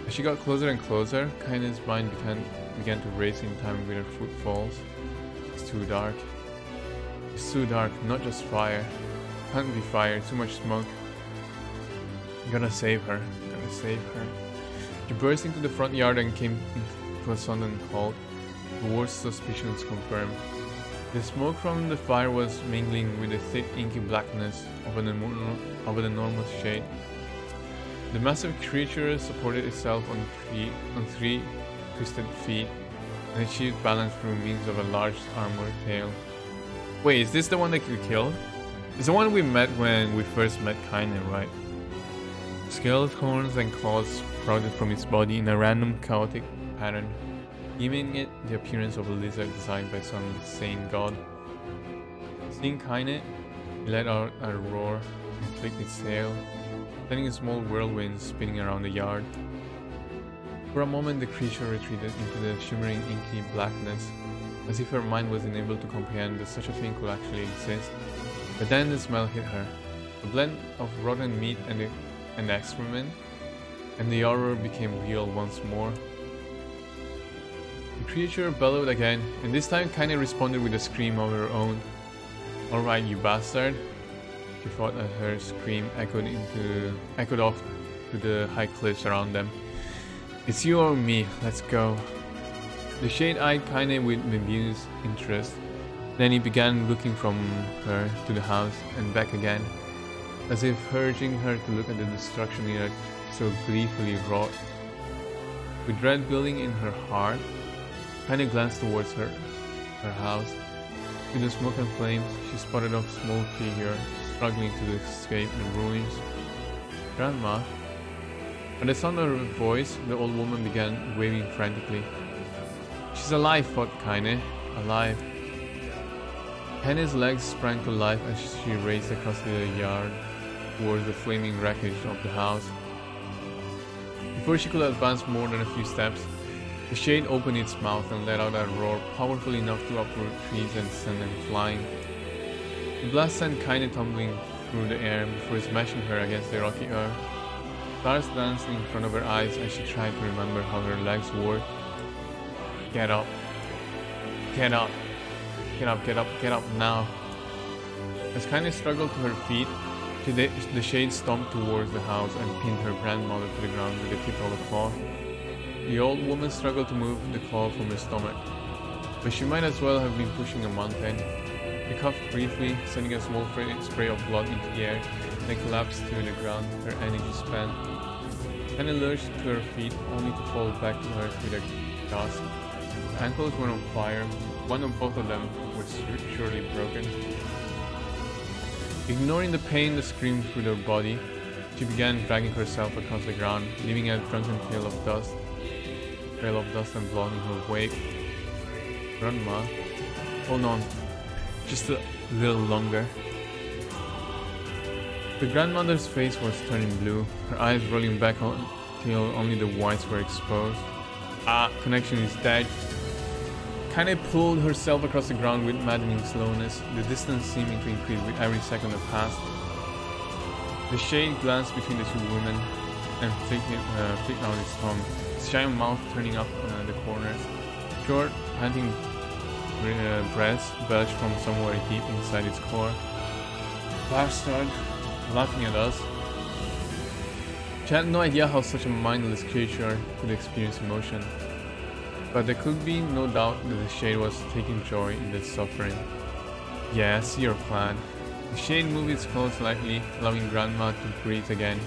As she got closer and closer, Kindness' mind began to race in time with her footfalls. It's too dark. It's too dark, not just fire. Can't be fire, too much smoke. Gotta save her, gotta save her. She burst into the front yard and came to a sudden halt. The worst suspicions confirmed. The smoke from the fire was mingling with the thick inky blackness of an enormous shade. The massive creature supported itself on three twisted feet and achieved balance through means of a large armored tail. Wait, is this the one that you killed? It's the one we met when we first met Kinda, right? Scaled horns and claws sprouted from its body in a random chaotic pattern, giving it the appearance of a lizard designed by some insane god. Seeing Kinda, he let out a roar and flicked its tail, sending a small whirlwind spinning around the yard. For a moment the creature retreated into the shimmering inky blackness, as if her mind was unable to comprehend that such a thing could actually exist. But then the smell hit her, a blend of rotten meat and excrement, and the horror became real once more. The creature bellowed again, and this time Kinda responded with a scream of her own. "Alright, you bastard," she thought as her scream echoed off to the high cliffs around them. It's you or me, let's go. The shade eyed Kaine with bemused interest. Then he began looking from her to the house and back again, as if urging her to look at the destruction he had so gleefully wrought. With dread building in her heart, Kaine glanced towards her house. Through the smoke and flames, she spotted a small figure struggling to escape the ruins. Grandma? At the sound of her voice, the old woman began waving frantically. She's alive, thought Kaine. Alive. Kaine's legs sprang to life as she raced across the yard towards the flaming wreckage of the house. Before she could advance more than a few steps, the shade opened its mouth and let out a roar powerful enough to uproot trees and send them flying. The blast sent Kaine tumbling through the air before smashing her against the rocky earth. Stars danced in front of her eyes as she tried to remember how her legs worked. Get up. Get up. Get up, get up, get up now. As Kaine struggled to her feet, the shade stomped towards the house and pinned her grandmother to the ground with the tip of a claw. The old woman struggled to move the claw from her stomach, but she might as well have been pushing a mountain. She coughed briefly, sending a small spray of blood into the air, then collapsed to the ground, her energy spent. Kaine lurched to her feet, only to fall back to earth with a gasp. Her ankles were on fire. One of both of them was surely broken. Ignoring the pain that screamed through her body, she began dragging herself across the ground, leaving a drunken trail of dust and blood in her wake. Grandma, hold on, just a little longer. The grandmother's face was turning blue, her eyes rolling back until only the whites were exposed. Connection is dead. Kaine pulled herself across the ground with maddening slowness, the distance seeming to increase with every second that passed. The shade glanced between the two women and flicked out its tongue, its giant mouth turning up the corners. Short, panting breaths belched from somewhere deep inside its core. Bastard, laughing at us. She had no idea how such a mindless creature could experience emotion. But there could be no doubt that the shade was taking joy in the suffering. Yeah, I see your plan. The shade moved its claws slightly, allowing Grandma to breathe again.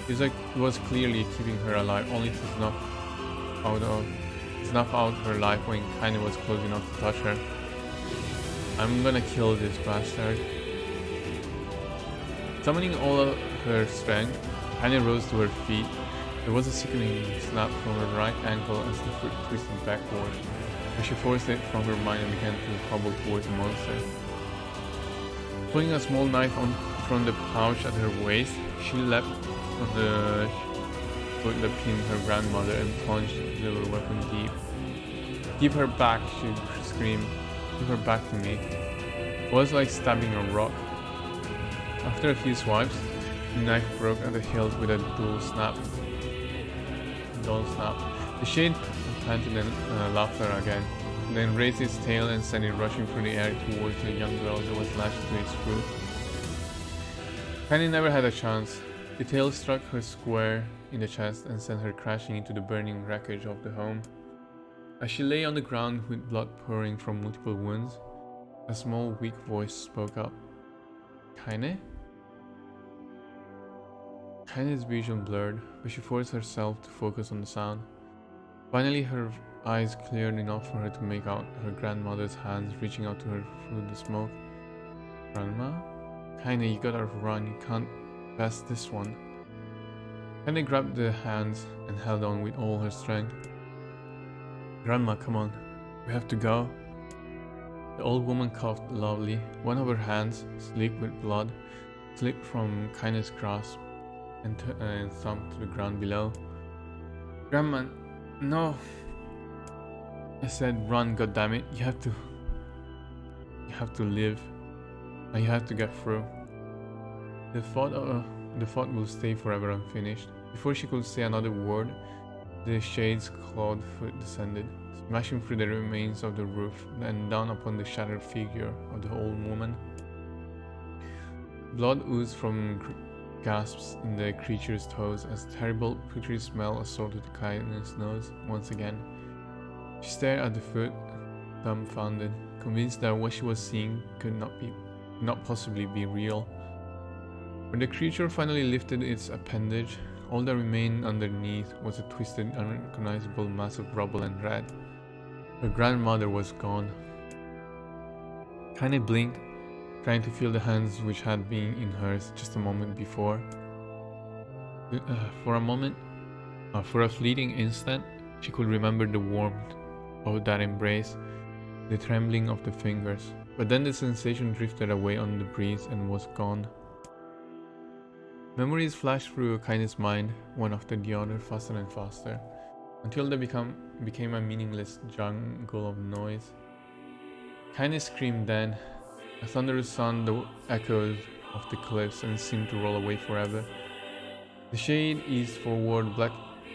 It was clearly keeping her alive, only to snuff out her life when Kaine was close enough to touch her. I'm gonna kill this bastard. Summoning all of her strength, Kaine rose to her feet. There was a sickening snap from her right ankle as the foot twisted backward, but she forced it from her mind and began to hobble towards the monster. Pulling a small knife from the pouch at her waist, she leapt on the foot that pinned her grandmother and plunged the weapon deep. Give her back, she screamed. Give her back to me. It was like stabbing a rock. After a few swipes, the knife broke at the hilt with a dull snap. The shade panted and laughter again, then raised its tail and sent it rushing through the air towards the young girl that was lashed to its throat. Kaine never had a chance. The tail struck her square in the chest and sent her crashing into the burning wreckage of the home. As she lay on the ground with blood pouring from multiple wounds, a small weak voice spoke up. Kaine? Kaine's vision blurred, but she forced herself to focus on the sound. Finally, her eyes cleared enough for her to make out her grandmother's hands reaching out to her through the smoke. Grandma? Kaine, you gotta run, you can't pass this one. Kaine grabbed the hands and held on with all her strength. Grandma, come on, we have to go. The old woman coughed loudly. One of her hands, sleek with blood, slipped from Kaine's grasp and thumped to the ground below. Grandma, no. I said run, goddammit. You have to live. And you have to get through. The thought will stay forever unfinished. Before she could say another word, the shade's clawed foot descended, smashing through the remains of the roof and down upon the shattered figure of the old woman. Blood oozed from gasps in the creature's toes as terrible putrid smell assaulted Kaina's nose once again. She stared at the foot, dumbfounded, convinced that what she was seeing could not possibly be real. When the creature finally lifted its appendage, all that remained underneath was a twisted, unrecognizable mass of rubble and red. Her grandmother was gone. Kaine blinked, trying to feel the hands which had been in hers just a moment before. For a fleeting instant, she could remember the warmth of that embrace, the trembling of the fingers, but then the sensation drifted away on the breeze and was gone. Memories flashed through Kaine's mind, one after the other, faster and faster, until they became a meaningless jungle of noise. Kaine screamed then. A thunderous sound echoed off the cliffs and seemed to roll away forever. The shade eased forward, black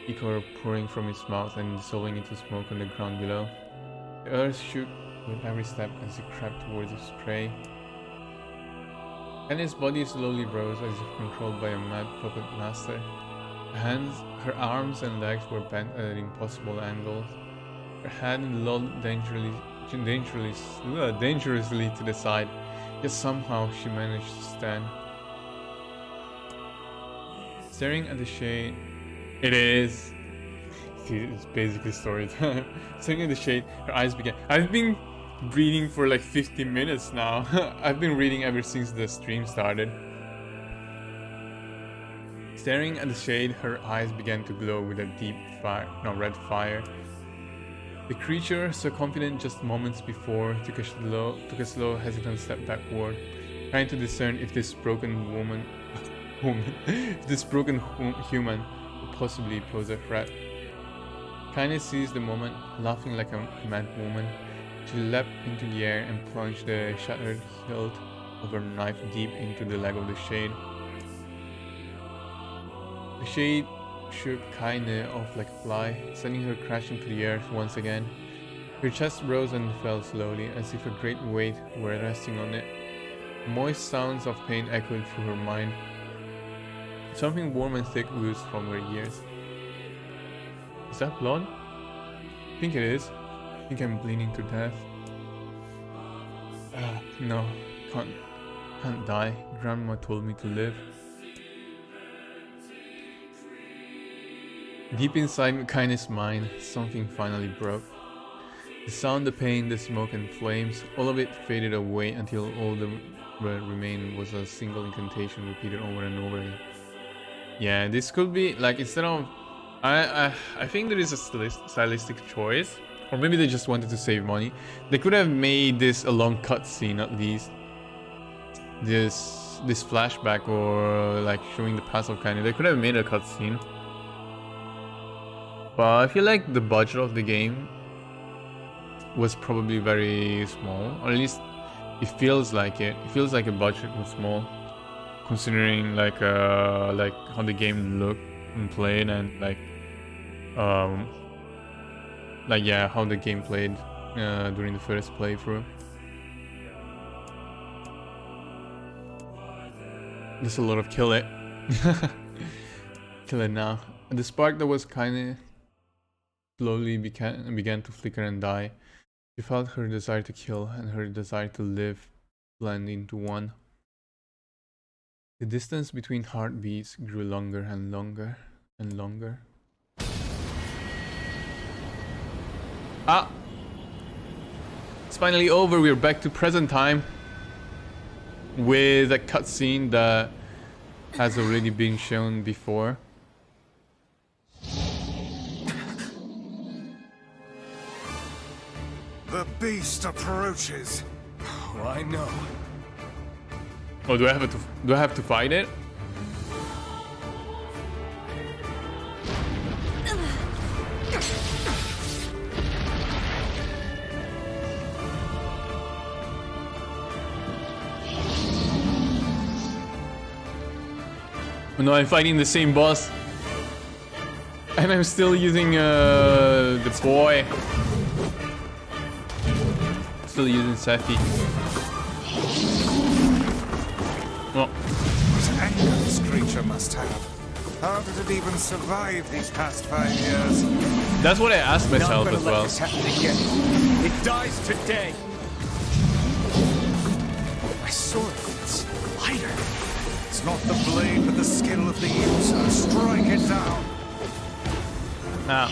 ichor pouring from its mouth and dissolving into smoke on the ground below. The earth shook with every step as it crept towards its prey. Kaine's body slowly rose as if controlled by a mad puppet master. Her arms and legs were bent at impossible angles. Her head lolled dangerously to the side, yet somehow she managed to stand. Staring at the shade, it's basically story time. Staring at the shade, her eyes began. I've been reading for like 50 minutes now. I've been reading ever since the stream started. Staring at the shade, her eyes began to glow with a red fire. The creature, so confident just moments before, took a slow, hesitant step backward, trying to discern if this broken human could possibly pose a threat. Kaine seized the moment, laughing like a mad woman. She leapt into the air and plunged the shattered hilt of her knife deep into the leg of the shade. The shade shook Kaine off like a fly, sending her crashing to the earth once again. Her chest rose and fell slowly, as if a great weight were resting on it. Moist sounds of pain echoed through her mind. Something warm and thick oozed from her ears. Is that blood? I think it is. I think I'm bleeding to death. No, can't die. Grandma told me to live. Deep inside Kaine's mind, something finally broke. The sound, the pain, the smoke and flames, all of it faded away until all that remained was a single incantation repeated over and over again. Yeah, this could be like, instead of... I think there is a stylistic choice, or maybe they just wanted to save money. They could have made this a long cutscene at least. This flashback, or like showing the past of Kaine. They could have made a cutscene. But I feel like the budget of the game was probably very small, or at least it feels like it. It feels like the budget was small, considering like how the game looked and played, and how the game played during the first playthrough. There's a lot of kill it. Kill it now. And the spark that was Kaine slowly began to flicker and die. She felt her desire to kill and her desire to live blend into one. The distance between heartbeats grew longer and longer and longer. Ah! It's finally over. We're back to present time with a cutscene that has already been shown before. The beast approaches. Oh, I know. Oh, do I have to fight it? Oh no, I'm fighting the same boss. And I'm still using the boy. Still using Sephi. Oh. anger this creature must have. How did it even survive these past 5 years? That's what I asked myself Not as gonna let well. this happen again. It dies today. My sword, it's lighter. It's not the blade, but the skill of the user. Strike it down. Now.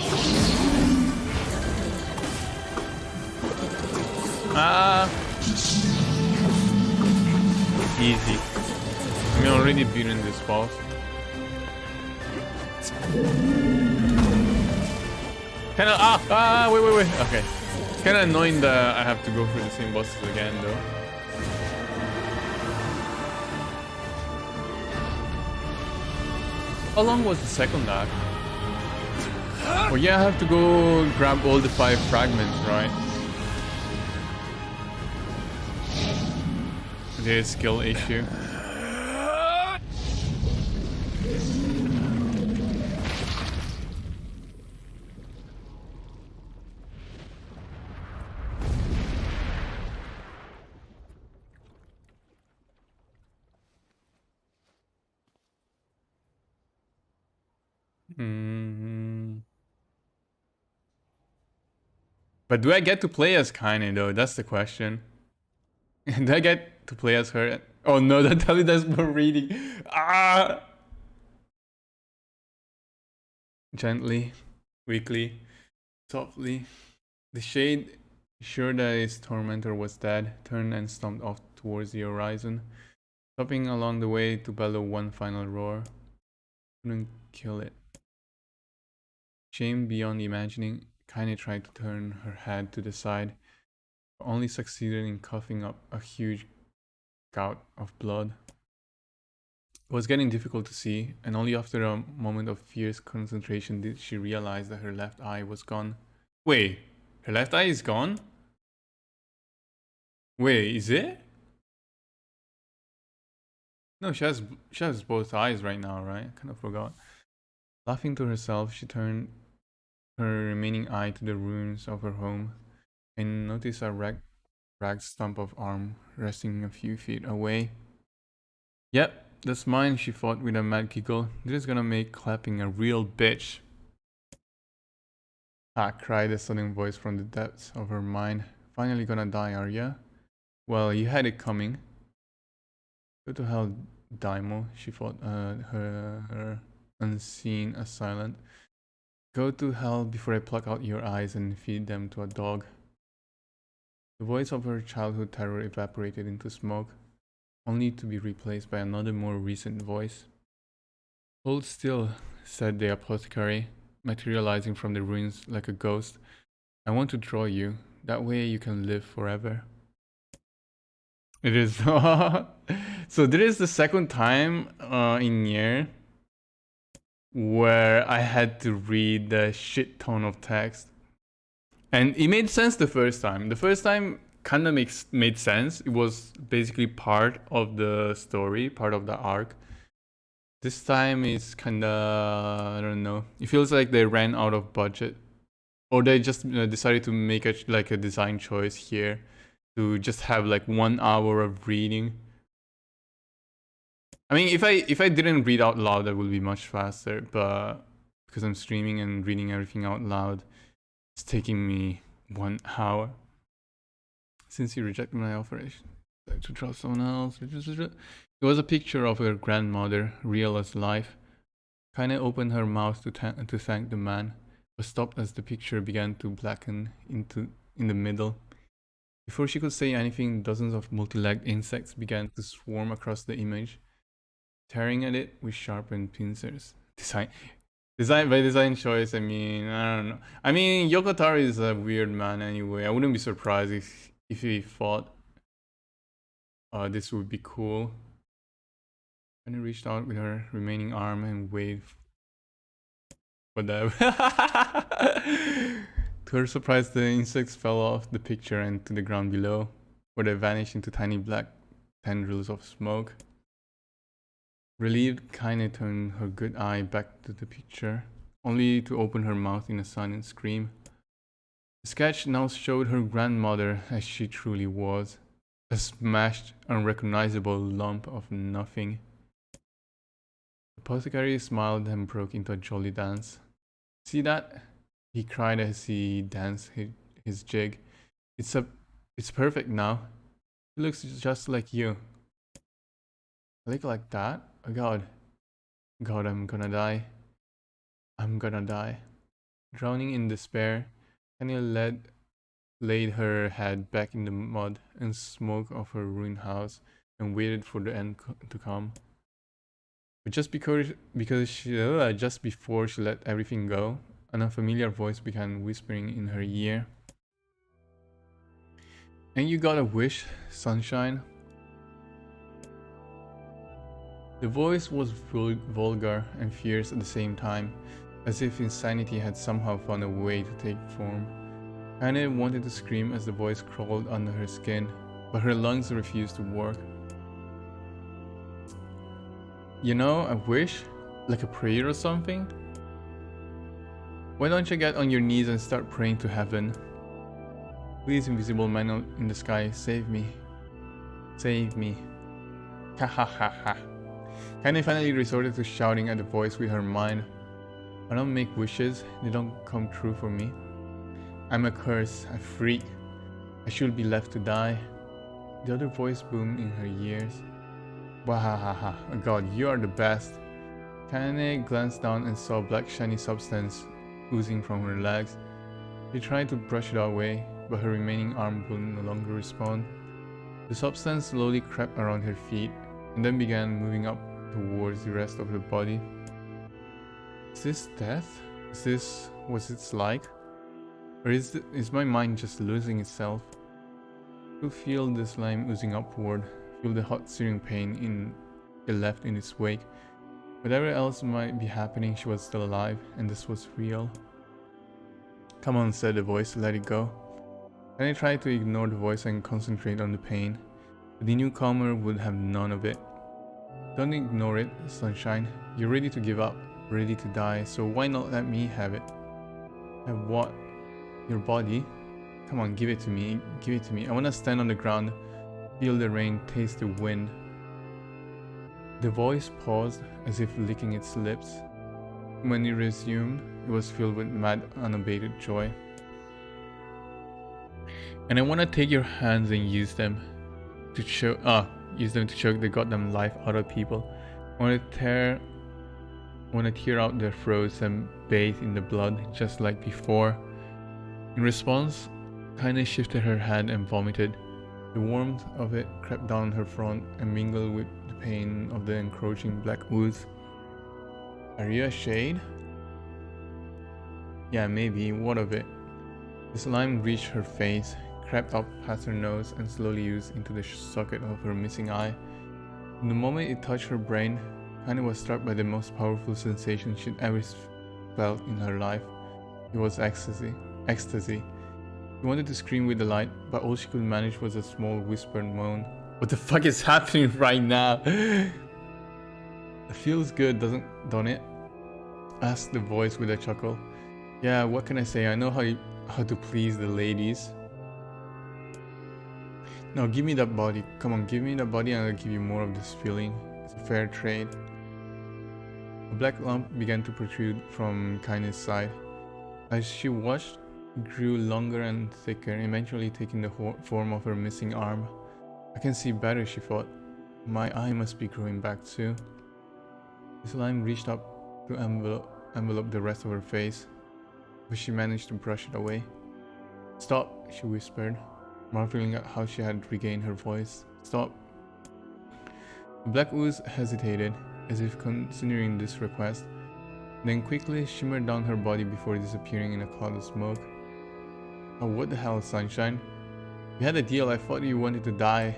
Easy. I mean, already beaten this boss. Wait. Okay. Kinda annoying that I have to go through the same bosses again, though. How long was the second act? Oh yeah, I have to go grab all the 5 fragments, right? There's a skill issue. But do I get to play as Kaine though? That's the question. Do I get to play as her? Oh no, that tell me that's more reading. Gently, weakly, softly. The shade, sure that his tormentor was dead, turned and stomped off towards the horizon, stopping along the way to bellow one final roar. Couldn't kill it. Shame beyond imagining, Kaine tried to turn her head to the side, but only succeeded in coughing up a huge gout of blood. It was getting difficult to see, and only after a moment of fierce concentration did she realize that her left eye was gone. Wait, her left eye is gone? Wait, is it? No, she has both eyes right now, right? I kind of forgot. Laughing to herself, she turned her remaining eye to the ruins of her home and noticed a ragged stump of arm resting a few feet away. Yep, that's mine, she thought with a mad giggle. This is gonna make clapping a real bitch. Ah, cried a sudden voice from the depths of her mind. Finally gonna die, are ya? Well, you had it coming. Go to hell, Daimo, she thought, her unseen assailant. Go to hell before I pluck out your eyes and feed them to a dog. The voice of her childhood terror evaporated into smoke, only to be replaced by another more recent voice. Hold still, said the apothecary, materializing from the ruins like a ghost. I want to draw you, that way you can live forever. It is. So there is the second time in Nier where I had to read the shit ton of text. And it made sense the first time. The first time kind of made sense. It was basically part of the story, part of the arc. This time is kind of, I don't know. It feels like they ran out of budget. Or they just decided to make a design choice here to just have like 1 hour of reading. I mean, if I didn't read out loud, that would be much faster. But because I'm streaming and reading everything out loud, it's taking me 1 hour. Since you rejected my offer, I should to trust someone else. It was a picture of her grandmother, real as life. Kaine opened her mouth to thank the man, but stopped as the picture began to blacken in the middle. Before she could say anything, dozens of multi-legged insects began to swarm across the image, tearing at it with sharpened pincers. Design choice, I mean, I don't know. I mean, Yoko Taro is a weird man anyway. I wouldn't be surprised if he thought this would be cool. And he reached out with her remaining arm and waved. Whatever. To her surprise, the insects fell off the picture and to the ground below, where they vanished into tiny black tendrils of smoke. Relieved, Kaine turned her good eye back to the picture, only to open her mouth in a silent scream. The sketch now showed her grandmother as she truly was, a smashed, unrecognizable lump of nothing. The apothecary smiled and broke into a jolly dance. See that? He cried as he danced his jig. It's perfect now. He looks just like you. I look like that? Oh god. God, I'm gonna die. I'm gonna die. Drowning in despair, Tanya laid her head back in the mud and smoke of her ruined house and waited for the end to come. But just just before she let everything go, an unfamiliar voice began whispering in her ear. "And you got a wish, sunshine?" The voice was vulgar and fierce at the same time, as if insanity had somehow found a way to take form. Anna wanted to scream as the voice crawled under her skin, but her lungs refused to work. "You know, a wish? Like a prayer or something? Why don't you get on your knees and start praying to heaven? Please, invisible man in the sky, save me. Save me." Ha ha ha ha. Kaine finally resorted to shouting at the voice with her mind. "I don't make wishes, they don't come true for me. I'm a curse, a freak. I should be left to die." The other voice boomed in her ears. "Wahahaha, oh god, you are the best." Kaine glanced down and saw black shiny substance oozing from her legs. She tried to brush it away, but her remaining arm would no longer respond. The substance slowly crept around her feet, and then began moving up towards the rest of the body. Is this death? Is this what it's like? Or is my mind just losing itself? To feel the slime oozing upward, feel the hot searing pain it left in its wake. Whatever else might be happening, she was still alive, and this was real. "Come on," said the voice, "let it go." Then I tried to ignore the voice and concentrate on the pain, but the newcomer would have none of it. "Don't ignore it, sunshine. You're ready to give up, ready to die, so why not let me have it?" "Have what? Your body? Come on, give it to me, give it to me. I wanna stand on the ground, feel the rain, taste the wind." The voice paused, as if licking its lips. When it resumed, it was filled with mad, unabated joy. "And I wanna take your hands and use them to choke the goddamn life out of people. I wanna tear out their throats and bathe in the blood, just like before." In response, Kaine shifted her head and vomited. The warmth of it crept down her front and mingled with the pain of the encroaching black ooze. "Are you a shade?" "Yeah, maybe. What of it?" The slime reached her face, crept up past her nose, and slowly oozed into the socket of her missing eye. From the moment it touched her brain, Kaine was struck by the most powerful sensation she'd ever felt in her life. It was ecstasy. She wanted to scream with delight, but all she could manage was a small whispered moan. "What the fuck is happening right now?" "It feels good, don't it?" asked the voice with a chuckle. "Yeah, what can I say? I know how to please the ladies." "Now give me that body. Come on, give me that body and I'll give you more of this feeling. It's a fair trade." A black lump began to protrude from Kaine's side. As she watched, it grew longer and thicker, eventually taking the form of her missing arm. "I can see better," she thought. "My eye must be growing back too." The slime reached up to envelope the rest of her face, but she managed to brush it away. "Stop," she whispered, marveling at how she had regained her voice. "Stop." The black ooze hesitated, as if considering this request, then quickly shimmered down her body before disappearing in a cloud of smoke. "Oh, what the hell, sunshine? We had a deal. I thought you wanted to die."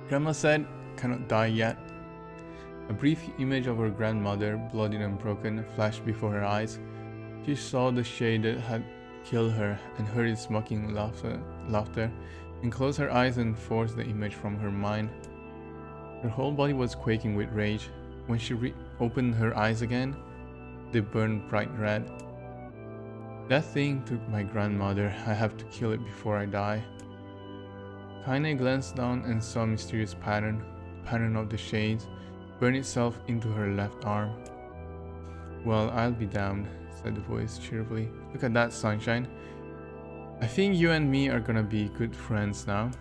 Grandma said, "Cannot die yet." A brief image of her grandmother, bloodied and broken, flashed before her eyes. She saw the shade that had killed her and heard its mocking laughter, and closed her eyes and forced the image from her mind. Her whole body was quaking with rage. When she opened her eyes again, they burned bright red. "That thing took my grandmother. I have to kill it before I die." Kaine glanced down and saw a mysterious pattern, the pattern of the shades. burn itself into her left arm. Well, I'll be damned, said the voice cheerfully. Look at that, Sunshine. I think you and me are gonna be good friends now.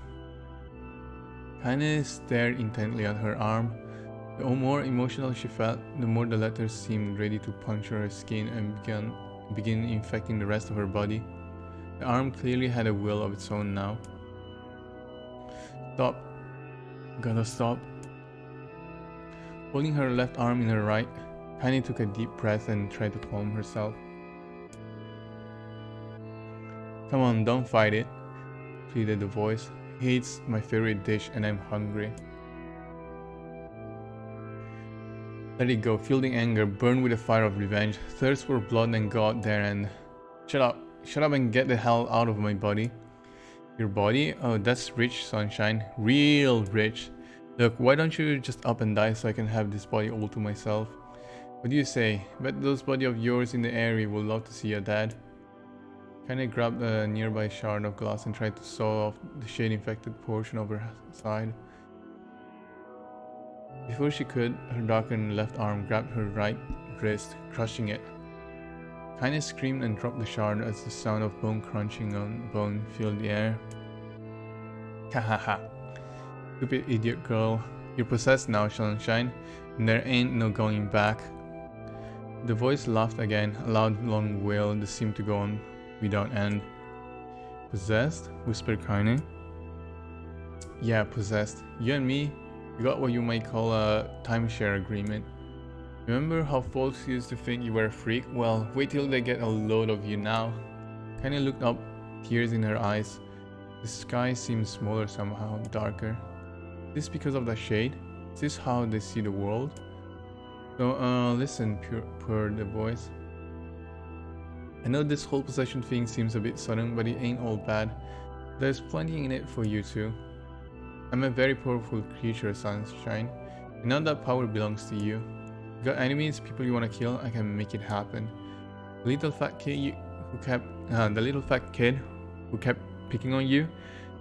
Kaine stared intently at her arm. The more emotional she felt, the more the letters seemed ready to puncture her skin and begin infecting the rest of her body. The arm clearly had a will of its own now. Stop. Gotta stop. Holding her left arm in her right, Kaine took a deep breath and tried to calm herself. Come on, don't fight it, pleaded the voice. It's my favorite dish and I'm hungry. Let it go, feel the anger, burn with the fire of revenge, thirst for blood and God there and... Shut up and get the hell out of my body. Your body? Oh, that's rich, Sunshine. Real rich. Look, why don't you just up and die so I can have this body all to myself? What do you say? Bet those body of yours in the area will love to see your dad. Kaine grabbed a nearby shard of glass and tried to saw off the shade-infected portion of her side. Before she could, her darkened left arm grabbed her right wrist, crushing it. Kaine screamed and dropped the shard as the sound of bone crunching on bone filled the air. Hahaha. Stupid idiot girl. You're possessed now, Sunshine, and there ain't no going back. The voice laughed again, a loud long wail that seemed to go on without end. Possessed? Whispered Kaine. Yeah, possessed. You and me, we got what you might call a timeshare agreement. Remember how folks used to think you were a freak? Well, wait till they get a load of you now. Kaine looked up, tears in her eyes. The sky seemed smaller somehow, darker. Is this because of the shade? Is this how they see the world? So, listen, purred the voice. I know this whole possession thing seems a bit sudden, but it ain't all bad. There's plenty in it for you too. I'm a very powerful creature, Sunshine, and now that power belongs to you. You got enemies, people you want to kill, I can make it happen. The little fat kid who kept picking on you,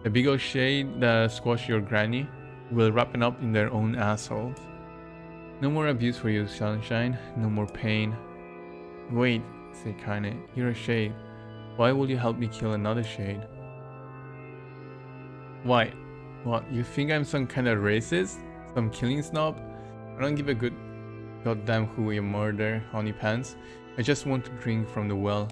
the big old shade that squashed your granny, will wrap it up in their own assholes. No more abuse for you, Sunshine. No more pain. Wait, said Kaine. You're a shade. Why will you help me kill another shade? Why? What, you think I'm some kind of racist? Some killing snob? I don't give a good goddamn who you murder, honeypants. I just want to drink from the well.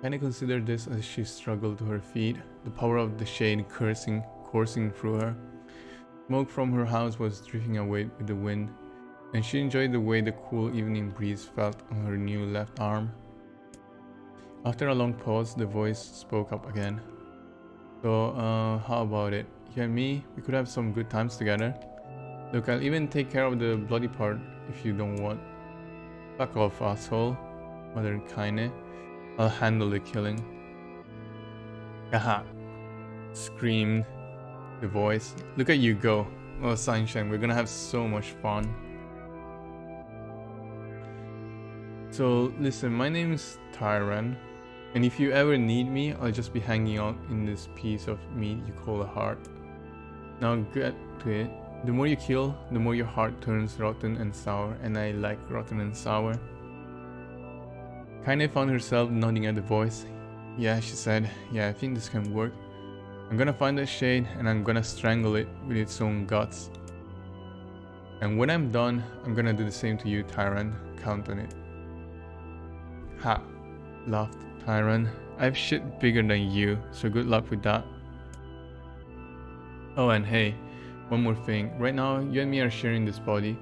Kaine considered this as she struggled to her feet, the power of the shade coursing through her. Smoke from her house was drifting away with the wind, and she enjoyed the way the cool evening breeze felt on her new left arm. After a long pause, the voice spoke up again. So, how about it? You and me, we could have some good times together. Look, I'll even take care of the bloody part if you don't want. Fuck off, asshole, muttered Kaine. I'll handle the killing. Haha, screamed the voice. Look at you go. Oh, Sunshine, we're gonna have so much fun. So, listen, my name's Tyran, and if you ever need me, I'll just be hanging out in this piece of meat you call a heart. Now get to it. The more you kill, the more your heart turns rotten and sour, and I like rotten and sour. Kaine found herself nodding at the voice. Yeah, she said, yeah, I think this can work. I'm gonna find that shade and I'm gonna strangle it with its own guts. And when I'm done, I'm gonna do the same to you, Tyran. Count on it. Ha, laughed Tyran. I've shit bigger than you, so good luck with that. Oh, and hey, one more thing. Right now, you and me are sharing this body.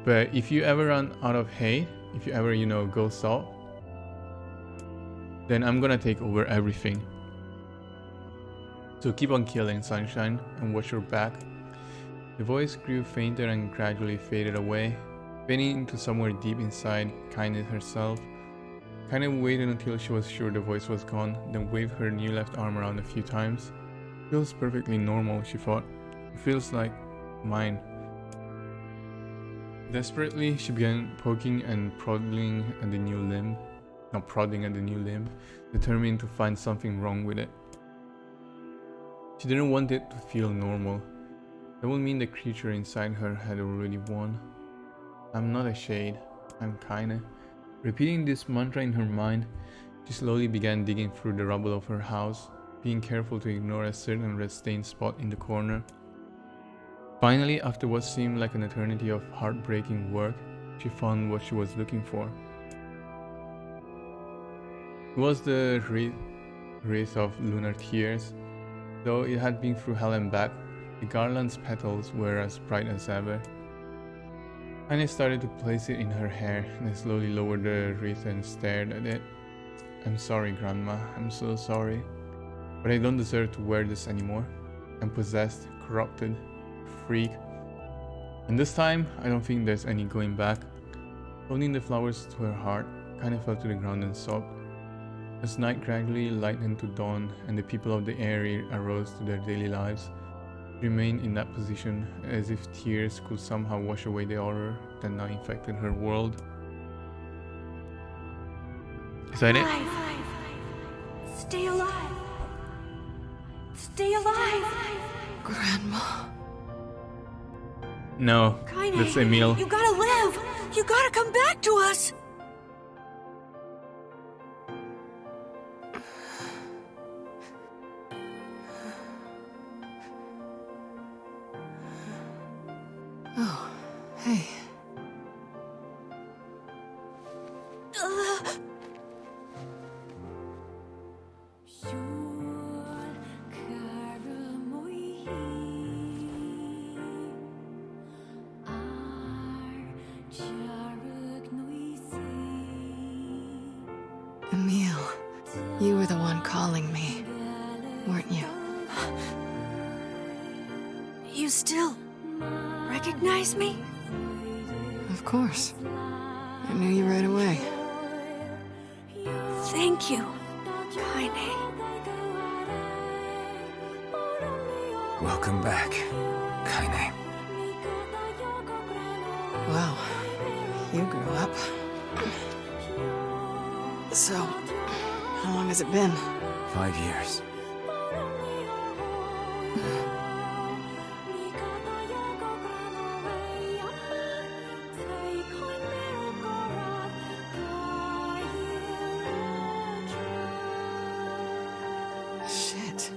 But if you ever run out of hate, if you ever, go soft, then I'm gonna take over everything. So keep on killing, Sunshine, and watch your back. The voice grew fainter and gradually faded away, fading into somewhere deep inside Kaine herself. Kaine waited until she was sure the voice was gone, then waved her new left arm around a few times. Feels perfectly normal, she thought. It feels like mine. Desperately, she began poking and prodding at the new limb, determined to find something wrong with it. She didn't want it to feel normal. That would mean the creature inside her had already won. I'm not a shade, I'm kinda. Repeating this mantra in her mind, she slowly began digging through the rubble of her house, being careful to ignore a certain red-stained spot in the corner. Finally, after what seemed like an eternity of heartbreaking work, she found what she was looking for. It was the wreath of lunar tears. Though it had been through hell and back, the garland's petals were as bright as ever. Annie started to place it in her hair, then slowly lowered the wreath and stared at it. I'm sorry, Grandma, I'm so sorry. But I don't deserve to wear this anymore. I'm possessed, corrupted, freak. And this time, I don't think there's any going back. Holding the flowers to her heart, Annie fell to the ground and sobbed. As night gradually lightened to dawn and the people of the area arose to their daily lives, she remained in that position as if tears could somehow wash away the horror that now infected her world. Is that it? Stay alive. Stay alive. Grandma. No, Kaine, that's Emil. You gotta live. You gotta come back to us. Oh, hey. Emil, you were the one calling me, weren't you? You still recognize me? Of course. I knew you right away. Thank you, Kaine. Welcome back, Kaine. Wow, you grew up. So, how long has it been? 5 years. Shit.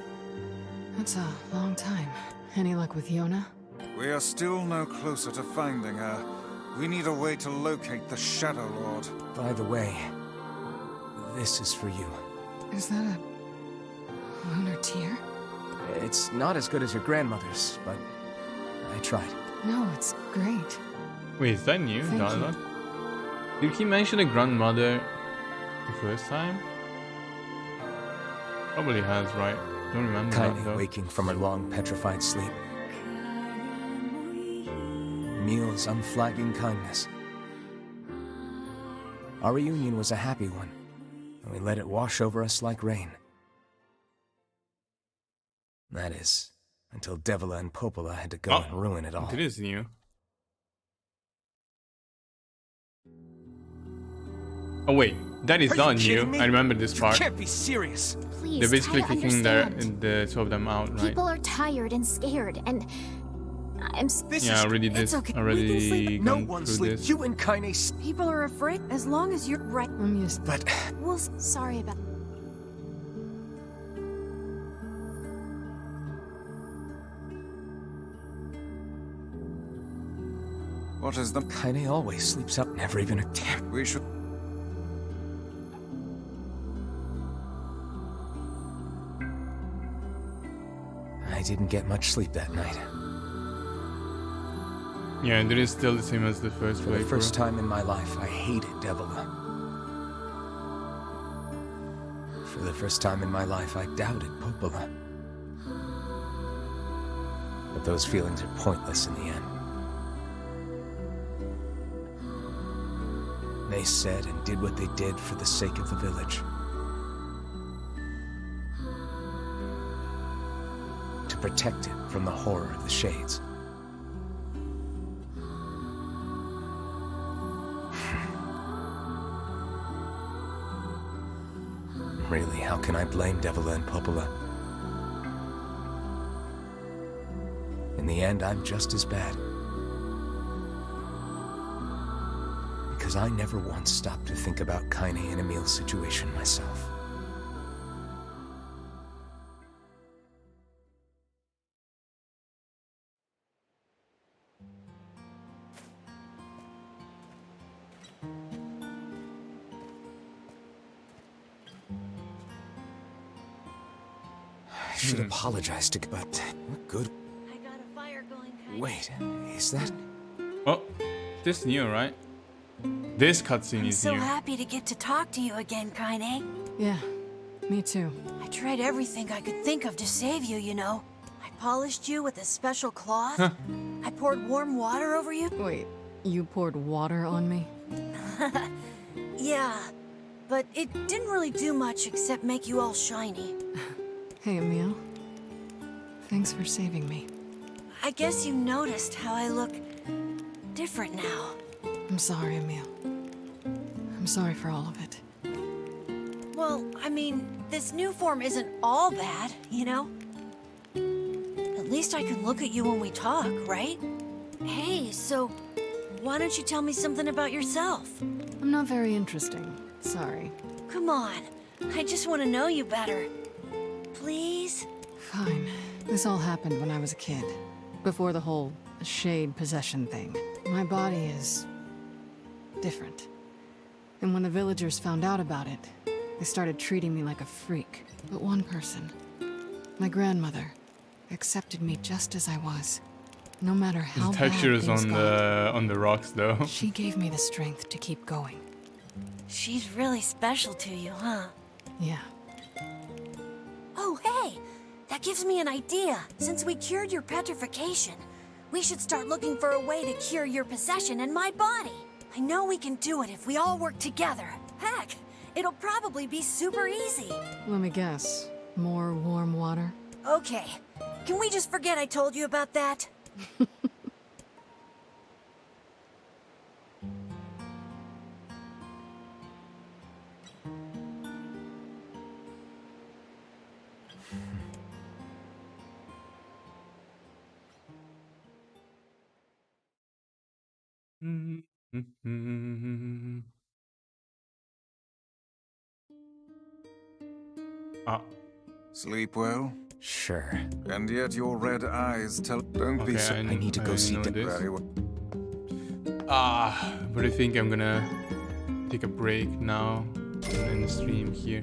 That's a long time. Any luck with Yona? We are still no closer to finding her. We need a way to locate the Shadow Lord. By the way, this is for you. Is that a lunar tear? It's not as good as your grandmother's, but I tried. No, it's great. Wait, is that new Thank dialogue? Did he mention the grandmother the first time? Probably has, right? Don't remember that Kaine though. waking from her long petrified sleep. Emil's unflagging kindness. Our reunion was a happy one, and we let it wash over us like rain. That is, until Devila and Popola had to go and ruin it all. It is new. Oh wait, that is Are not you new. kidding me? I remember this You part. can't be serious. Please, They're basically try to kicking understand. the two of them out, right? People are tired and scared, and This Yeah, is already It's okay. We can already sleep. no gone one through sleep. this. You and Kaine People are afraid as long as you're right. I'm used. but We'll sorry about. What is the... Kaine always sleeps up, never even a damn. We should... I didn't get much sleep that night. Yeah, that is still the same as the first For the playthrough. first time in my life, I hated Devila. For the first time in my life, I doubted Popola. But those feelings are pointless in the end. They said and did what they did for the sake of the village. To protect it from the horror of the Shades. Really, how can I blame Devila and Popola? In the end, I'm just as bad. Because I never once stopped to think about Kaine and Emil's situation myself. I should apologize to, but what good? I got a fire going, Kaine. Wait, is that? Oh, this new, right? This cutscene I'm is so new. happy to get to talk to you again, Kaine. Yeah, me too. I tried everything I could think of to save you, you know. I polished you with a special cloth. I poured warm water over you. Wait, you poured water on me? Yeah, but it didn't really do much except make you all shiny. Hey, Emil. Thanks for saving me. I guess you noticed how I look different now. I'm sorry, Emil. I'm sorry for all of it. Well, I mean, this new form isn't all bad, you know? At least I can look at you when we talk, right? Hey, so why don't you tell me something about yourself? I'm not very interesting. Sorry. Come on, I just want to know you better. Please? Fine. This all happened when I was a kid. Before the whole shade possession thing. My body is different. And when the villagers found out about it, they started treating me like a freak. But one person, my grandmother, accepted me just as I was. No matter how The bad textures things got, on the rocks though. she gave me the strength to keep going. She's really special to you, huh? Yeah. Oh, hey! That gives me an idea. Since we cured your petrification, we should start looking for a way to cure your possession in my body. I know we can do it if we all work together. Heck, it'll probably be super easy. Let me guess. More warm water? Okay, can we just forget I told you about that? Ah, Sleep well? Sure. And yet your red eyes tell... Don't be okay, so... I need to go see know the- this. Very well. But I think I'm gonna take a break now in the stream here.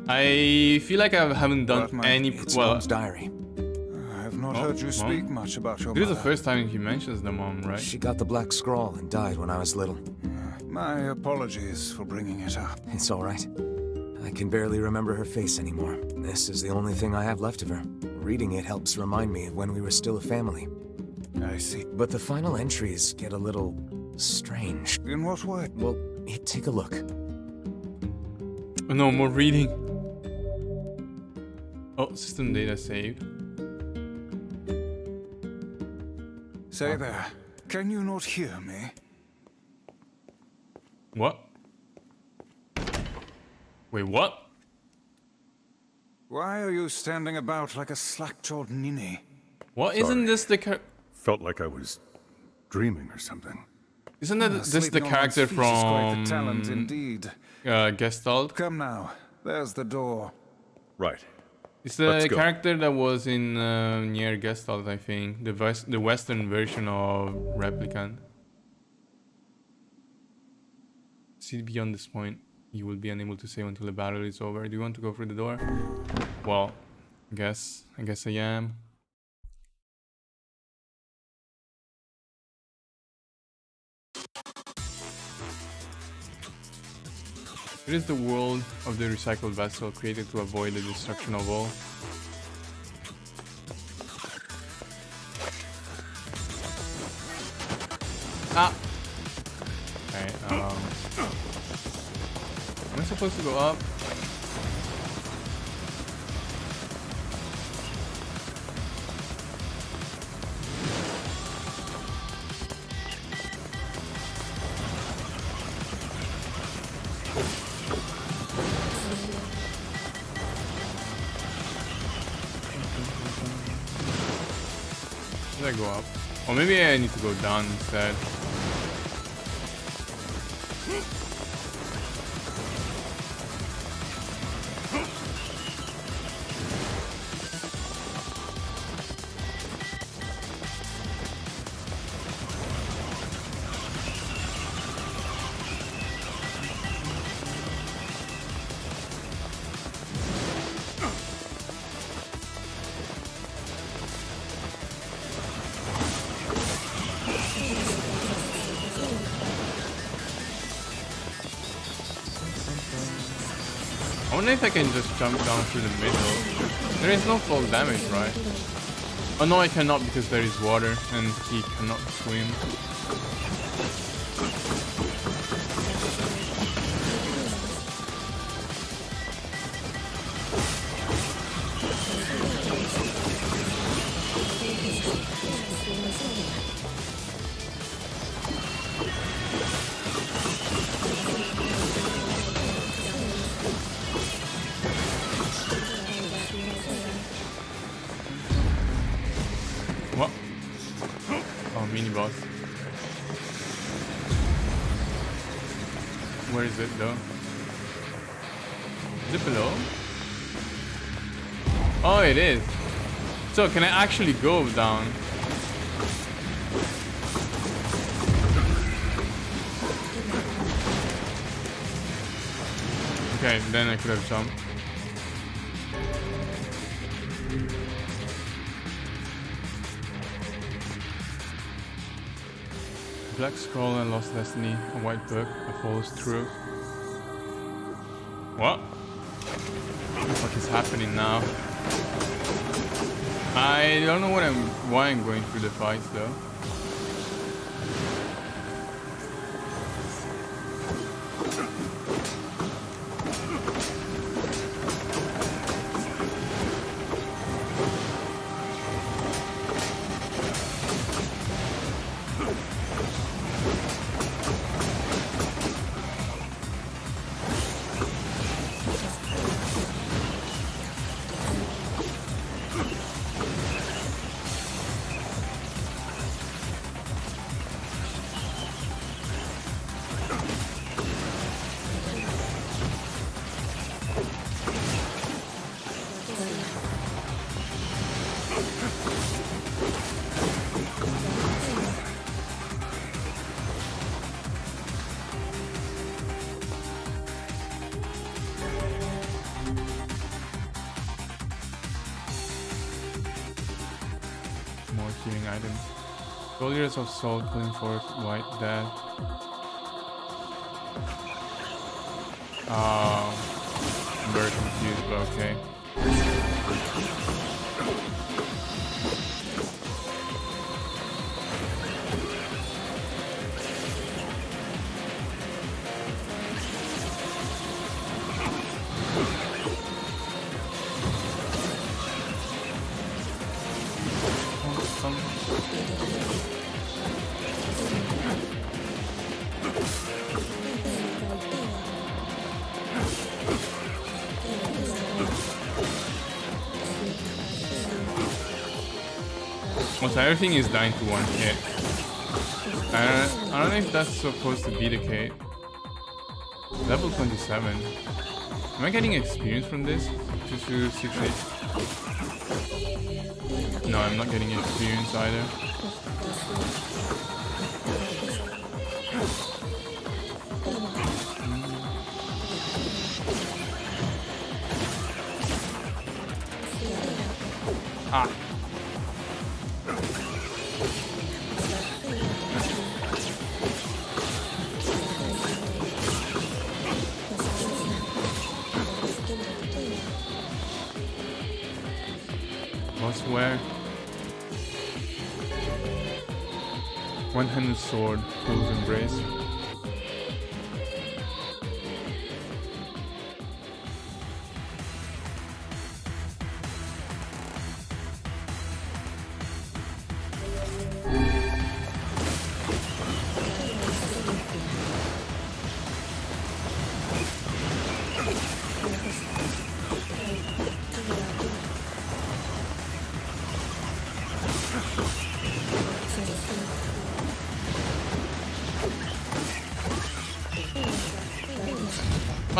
I feel like I haven't done What, any. It's Well, Mom's diary. I have not Oh, heard you Mom? speak much about your this is the mother. first time he mentions the mom, right? She got the black scrawl and died when I was little. My apologies for bringing it up. It's all right. I can barely remember her face anymore. This is the only thing I have left of her. Reading it helps remind me of when we were still a family. I see. But the final entries get a little strange. In what way? Well, take a look. Oh, no more reading. Oh, system data saved. Say there. Can you not hear me? What? Wait, what? Why are you standing about like a slack-jawed ninny? What? Isn't this the Felt like I was dreaming or something. Isn't that this the Sleeping on character one's feet is quite from the talent indeed. Gestalt? Come now. There's the door. Right. It's the Let's go. character that was in Nier Gestalt, I think. The Western version of Replicant. See, beyond this point, you will be unable to save until the battle is over. Do you want to go through the door? Well, I guess I am. It is the world of the recycled vessel created to avoid the destruction of all. Ah! Okay, am I supposed to go up? I go up? Or maybe I need to go down instead. I wonder if I can just jump down through the middle. There is no fall damage, right? Oh no, I cannot because there is water and he cannot swim. What? Oh, mini boss. Where is it though? Is it below? Oh, it is. So can I actually go down? Okay, then I could have jumped. Black Skull and Lost Destiny, a white book that follows through. What? What is happening now? I don't know why I'm going through the fights though. More healing items. Soldiers of Soul calling forth white death. I'm very confused, but okay. So everything is dying to one hit. I don't know if that's supposed to be the case. Level 27. Am I getting experience from this? 2268. No, I'm not getting experience either. Ah. Where? One-handed sword, Fool's Embrace.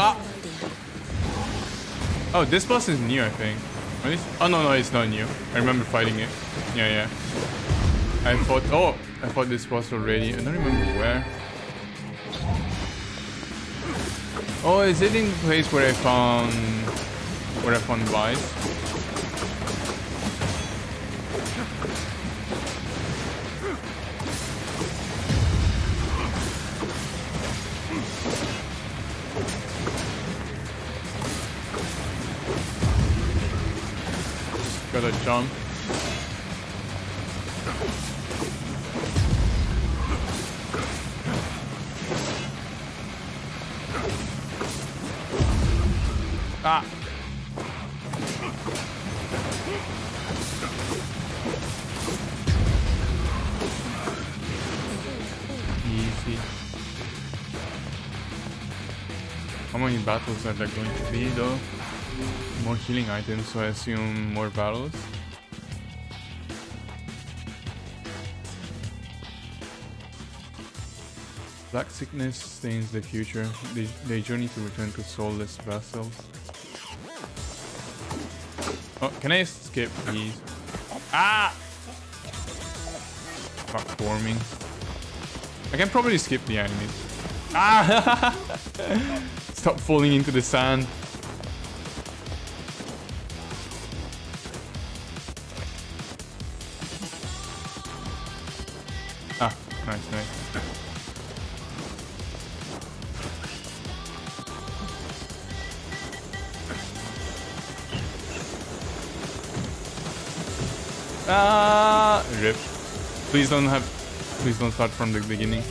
Ah! Oh, this boss is Nier, I think. At least, oh no, it's not Nier. I remember fighting it. Yeah. I fought this boss already. I don't remember where. Oh, is it in the place where I found Vice? Gotta jump. Ah. Easy. How many battles are there going to be though? More healing items, so I assume more battles. Black sickness stains the future. They journey to return to soulless vessels. Oh, can I skip these? Ah! Fuck forming. I can probably skip the enemies. Ah! Stop falling into the sand. Ah, nice. Ah, rip. Please don't start from the beginning.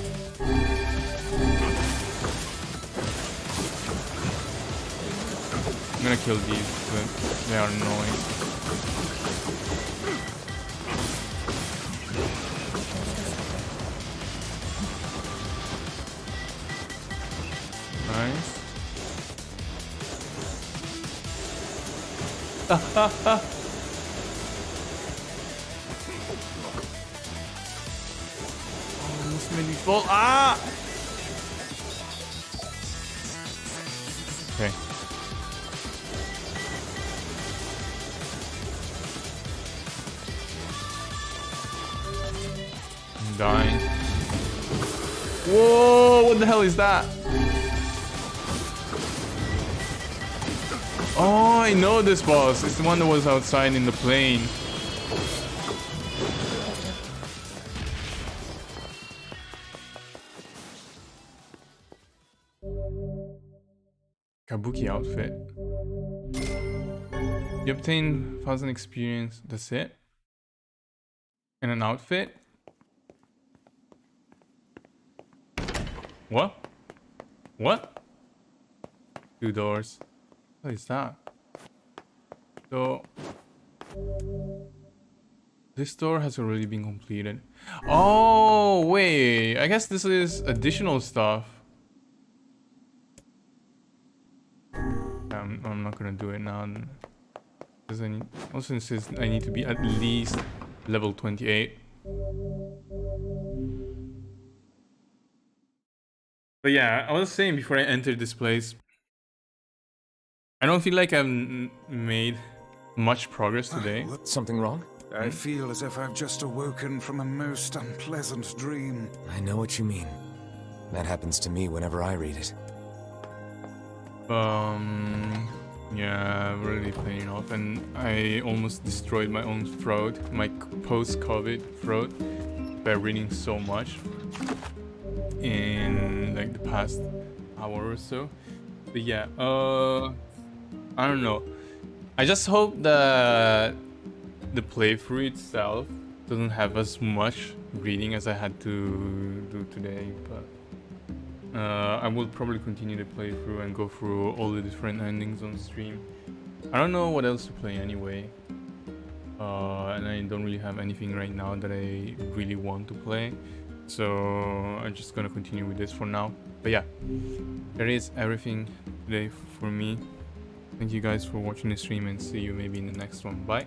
I'm gonna kill these, but they are annoying. Nice. Almost made me fall. Ah! Okay. I'm dying. Whoa! What the hell is that? Oh, I know this boss. It's the one that was outside in the plane. Kabuki outfit. You obtain 1,000 experience. That's it? And an outfit? What? What? 2 doors. What is that? So this door has already been completed. Oh wait, I guess this is additional stuff. I'm not gonna do it now because also it says I need to be at least level 28. But yeah, I was saying before I entered this place, I don't feel like I've made much progress today. Something wrong? I feel as if I've just awoken from a most unpleasant dream. I know what you mean. That happens to me whenever I read it. Yeah, really paying off, and I almost destroyed my own throat, my post-COVID throat, by reading so much in like the past hour or so. But yeah, I don't know. I just hope that the playthrough itself doesn't have as much reading as I had to do today, but I will probably continue to play through and go through all the different endings on stream. I don't know what else to play anyway, and I don't really have anything right now that I really want to play, so I'm just gonna continue with this for now. But yeah, that is everything today for me. Thank you guys for watching the stream, and see you maybe in the next one. Bye.